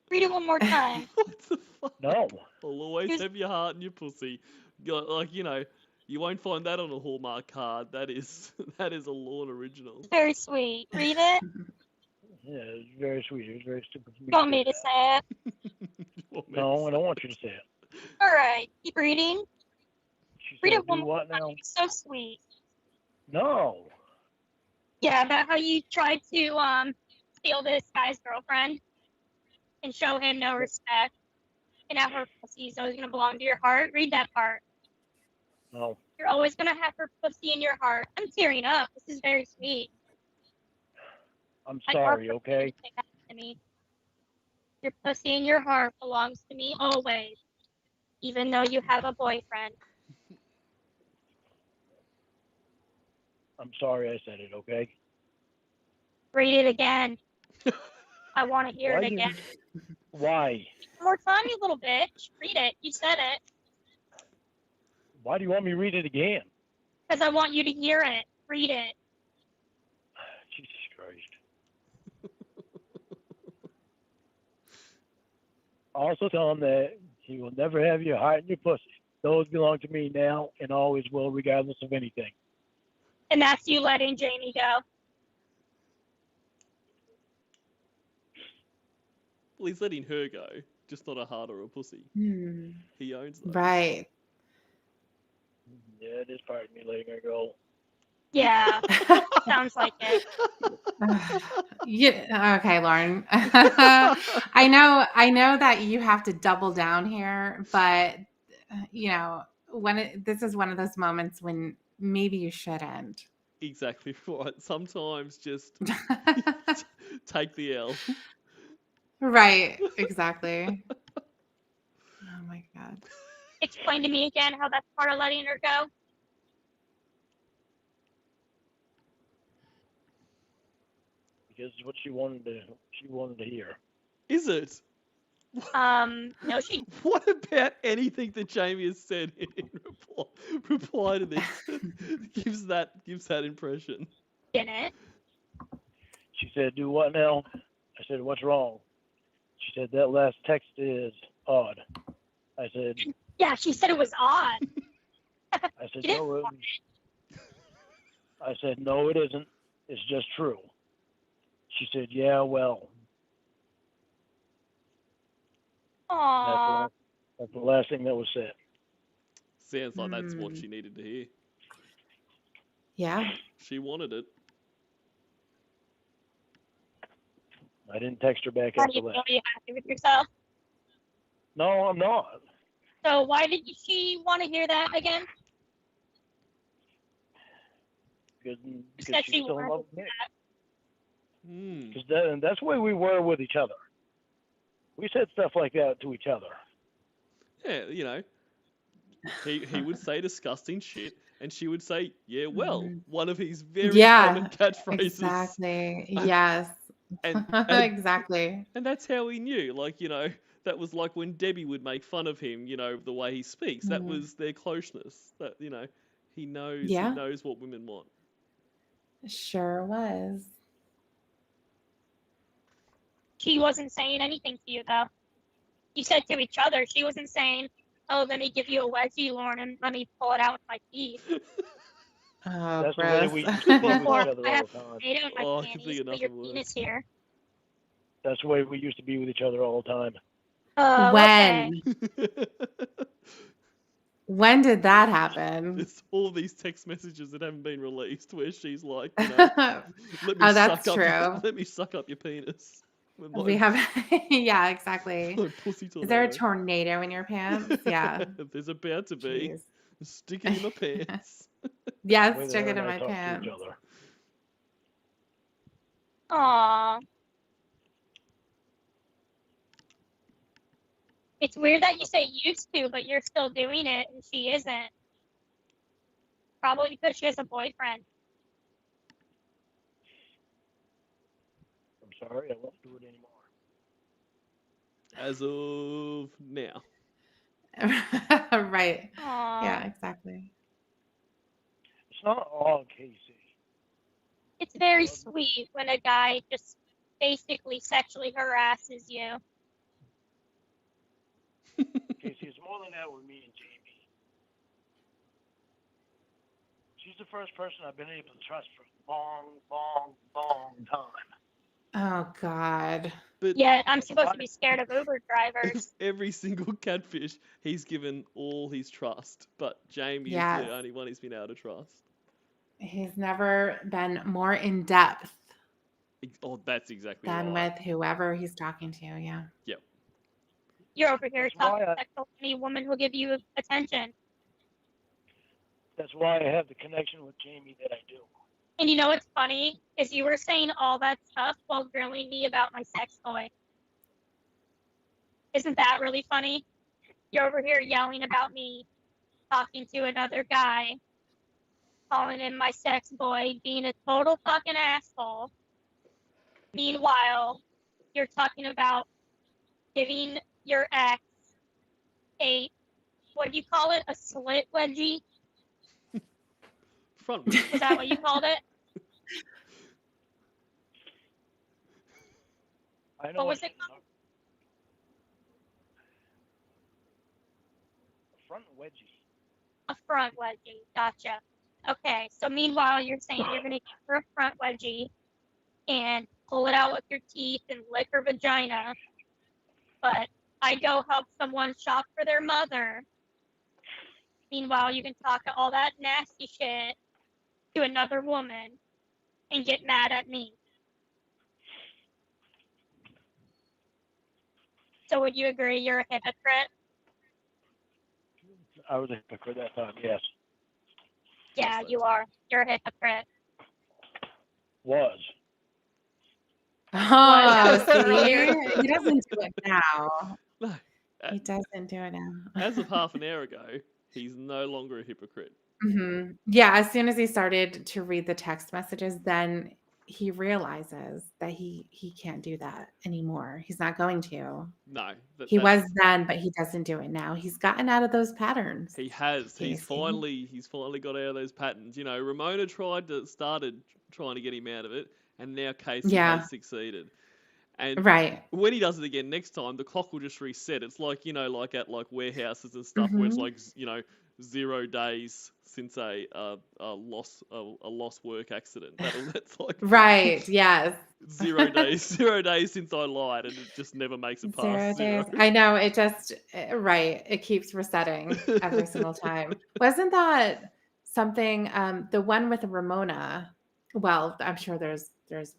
Read it one more time. What the fuck? No. I'll always have your heart and your pussy. Like, you know, you won't find that on a Hallmark card. That is a Lorne original. It's very sweet. Read it. Yeah, it was very sweet. It was very stupid for me. You want me to say it? No, I don't want you to say it. All right. Keep reading. She Read said, it one do more what time. now? It's so sweet. No. Yeah, about how you tried to steal this guy's girlfriend and show him no respect, and now her pussy is always gonna belong to your heart. Read that part. No. You're always gonna have her pussy in your heart. I'm tearing up. This is very sweet. I'm I sorry, love okay? everything that happened to me. Your pussy in your heart belongs to me always, even though you have a boyfriend. I'm sorry I said it, okay? Read it again. I want to hear Why it again. Why? One more time, you little bitch. Read it. You said it. Why do you want me to read it again? Because I want you to hear it. Read it. Jesus Christ. Also tell him that he will never have your heart and your pussy. Those belong to me now and always will, regardless of anything. And that's you letting Jamie go. Well, he's letting her go, just not a heart or a pussy. He owns those. Right. Yeah, it is part of me letting her go. Yeah, sounds like it. Yeah. Okay, Lauren. I know that you have to double down here, but you know, this is one of those moments when maybe you shouldn't. Exactly right. Sometimes just take the L. Right. Exactly. Oh my God. Explain to me again how that's part of letting her go. Because it's what she wanted to hear. Is it? No, she What about anything that Jamie has said in reply to this gives that impression? didn't. She said, do what now? I said, what's wrong? She said, that last text is odd. I said, Yeah, she said it was odd. I said, no, I said, no, it isn't. It's just true. She said, yeah, well. Aww. That's the last thing that was said. Sounds like that's what she needed to hear. Yeah. She wanted it. I didn't text her back How do after you feel? that. Are you happy with yourself? No, I'm not. So why did she want to hear that again? because Said she's she still in wanted love with me. Hmm. Because that's the way we were with each other. We said stuff like that to each other. Yeah, you know, he would say disgusting shit, and she would say, "Yeah, well," Mhm. one of his very common Yeah, catchphrases. exactly. Yes. And Exactly. and that's how he knew. Like, you know, that was like when Debbie would make fun of him. You know, the way he speaks. That Mhm. was their closeness. That, you know, he Yeah, knows what women want. sure was. She wasn't saying anything to you, though. You said to each other. She wasn't saying, "Oh, let me give you a wedgie, Lauren, and let me pull it out with my teeth." Oh, That's the way gross. we used to be with Or each other I all have the time. tomato in my Oh, I can panties. think of Put your nothing worse. penis here. That's the way we used to be with each other all the time. Okay. When did that happen? There's all these text messages that haven't been released where she's like, you know, let me Oh, that's suck up, true. let me suck up your penis. With We have, yeah, exactly. my pussy Is there a tornado. tornado in your pants? Yeah. There's about to be. Jeez. Stick it in my pants. Yes, The way that stick her it and in I my talk to pants. each other. Aw. It's weird that you say used to, but you're still doing it, and she isn't. Probably because she has a boyfriend. I'm sorry, I won't do it anymore. As of now. Right. Aw. Yeah, exactly. It's not all Casey. It's very sweet when a guy just basically sexually harasses you. Casey, it's more than that with me and Jamie. She's the first person I've been able to trust for a long, long, long time. Oh, God. But Yet I'm supposed to be scared of Uber drivers. every single catfish, he's given all his trust. But Jamie is Yes. the only one he's been able to trust. He's never been more in depth Oh, that's exactly than right. with whoever he's talking to. Yeah. Yep. You're over here That's talking why I- sexual to any woman who'll give you attention. That's why I have the connection with Jamie that I do. And you know what's funny is you were saying all that stuff while grilling me about my sex toy. Isn't that really funny? You're over here yelling about me talking to another guy, calling him my sex boy, being a total fucking asshole. Meanwhile, you're talking about giving your ex a, what do you call it? A slit wedgie? Front wheel. Was that what you called it? I know What was it is. called? A front wedgie. A front wedgie. Gotcha. Okay, so meanwhile, you're saying you're going to give her a front wedgie and pull it out with your teeth and lick her vagina. But I go help someone shop for their mother. Meanwhile, you can talk all that nasty shit to another woman and get mad at me. So would you agree you're a hypocrite? I was a hypocrite that time, yes. Yeah, you are. You're a hypocrite. Was. Oh, see? earlier. He doesn't do it now. No. He doesn't do it now. As of half an hour ago, he's no longer a hypocrite. Mhm. Yeah, as soon as he started to read the text messages, then he realizes that he can't do that anymore. He's not going to. No. He was then, but he doesn't do it now. He's gotten out of those patterns. He has. He's Casey. finally got out of those patterns. You know, Ramona started trying to get him out of it, and now Casey Yeah. has succeeded. And Right. when he does it again next time, the clock will just reset. It's like, you know, like at like warehouses and stuff where it's Mhm. like, you know, 0 days since a lost work accident. That's like Right. Yes. 0 days, 0 days since I lied, and it just never makes it 0 past days. 0. I know it just right. It keeps resetting every single time. Wasn't that something? The one with Ramona. Well, I'm sure there's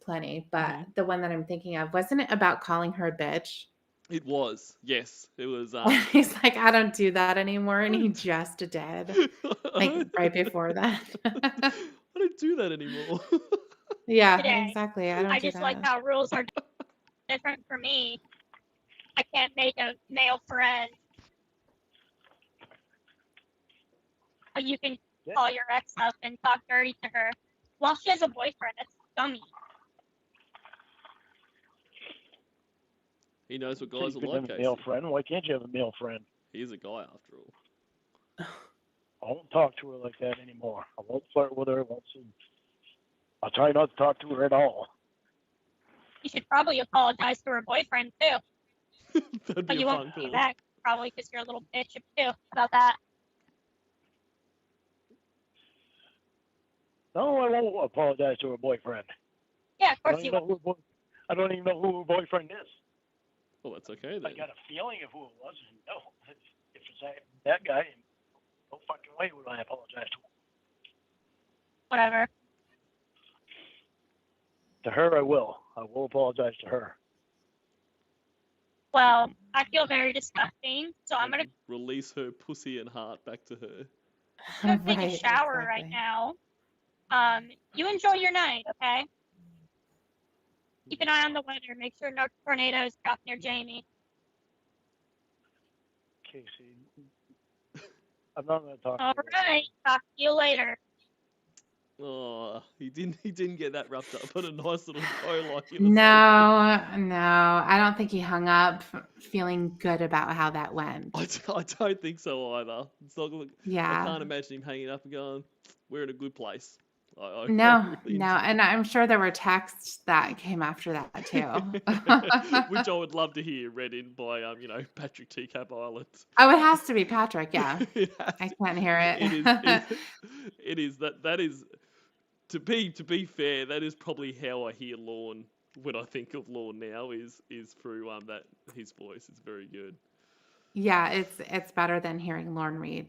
plenty, but Mhm. the one that I'm thinking of, wasn't it about calling her a bitch? It was, yes, it was. He's like, I don't do that anymore, and he just did. Like right before that. I don't don't do that anymore. Yeah, Today. exactly. I don't I do just like that. how rules are different for me. I can't make a male friend. But you can Yeah. call your ex up and talk dirty to her while she has a boyfriend. That's dummy. He knows what So guys you are can like, have a Casey. male friend. Why can't you have a male friend? He is a guy after all. I won't talk to her like that anymore. I won't flirt with her. I won't see. I'll try not to talk to her at all. You should probably apologize to her boyfriend too. That'd But be you a won't fun do call. that probably because you're a little bitch too about that. No, I won't apologize to her boyfriend. Yeah, of I course don't you even will. know I don't even know who her boyfriend is. Well, that's okay I then. got a feeling of who it was. No, if it's that guy, no fucking way would I apologize to him. Whatever. To her, I will. I will apologize to her. Well, I feel very disgusting, so I'm gonna Release her pussy and heart back to her. go take a Right, shower right exactly. now. You enjoy your night, okay? Keep an eye on the weather. Make sure no tornadoes drop near Jamie. Casey, I'm not going to talk All to her. right. Talk to you later. Oh, he didn't get that wrapped up on a nice little bow like he was No, hoping. no. I don't think he hung up feeling good about how that went. I don't think so either. It's not, I Yeah. can't imagine him hanging up and going, "We're in a good place." I No, really no. And I'm sure there were texts that came after that too. which I would love to hear read in by Patrick T. Cap Island. Oh, it has to be Patrick. Yeah. It has I to- can't hear it. it is that is to be fair, that is probably how I hear Lorne when I think of Lorne now is through that his voice is very good. Yeah, it's better than hearing Lauren Reed.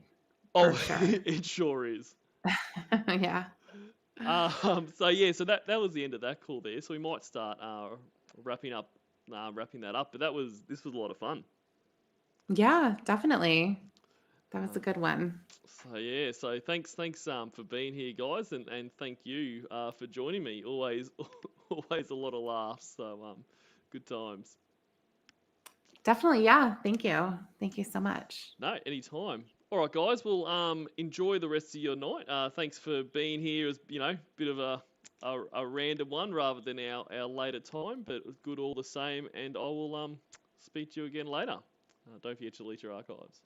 Oh, For sure. it sure is. Yeah. So that was the end of that call there. So we might start wrapping that up. But this was a lot of fun. Yeah, definitely. That was a good one. So thanks for being here, guys, and thank you for joining me. Always a lot of laughs. So good times. Definitely, yeah. Thank you. Thank you so much. No, anytime. All right, guys. Well, enjoy the rest of your night. Thanks for being here. As bit of a random one rather than our later time, but it was good all the same. And I will speak to you again later. Don't forget to delete your archives.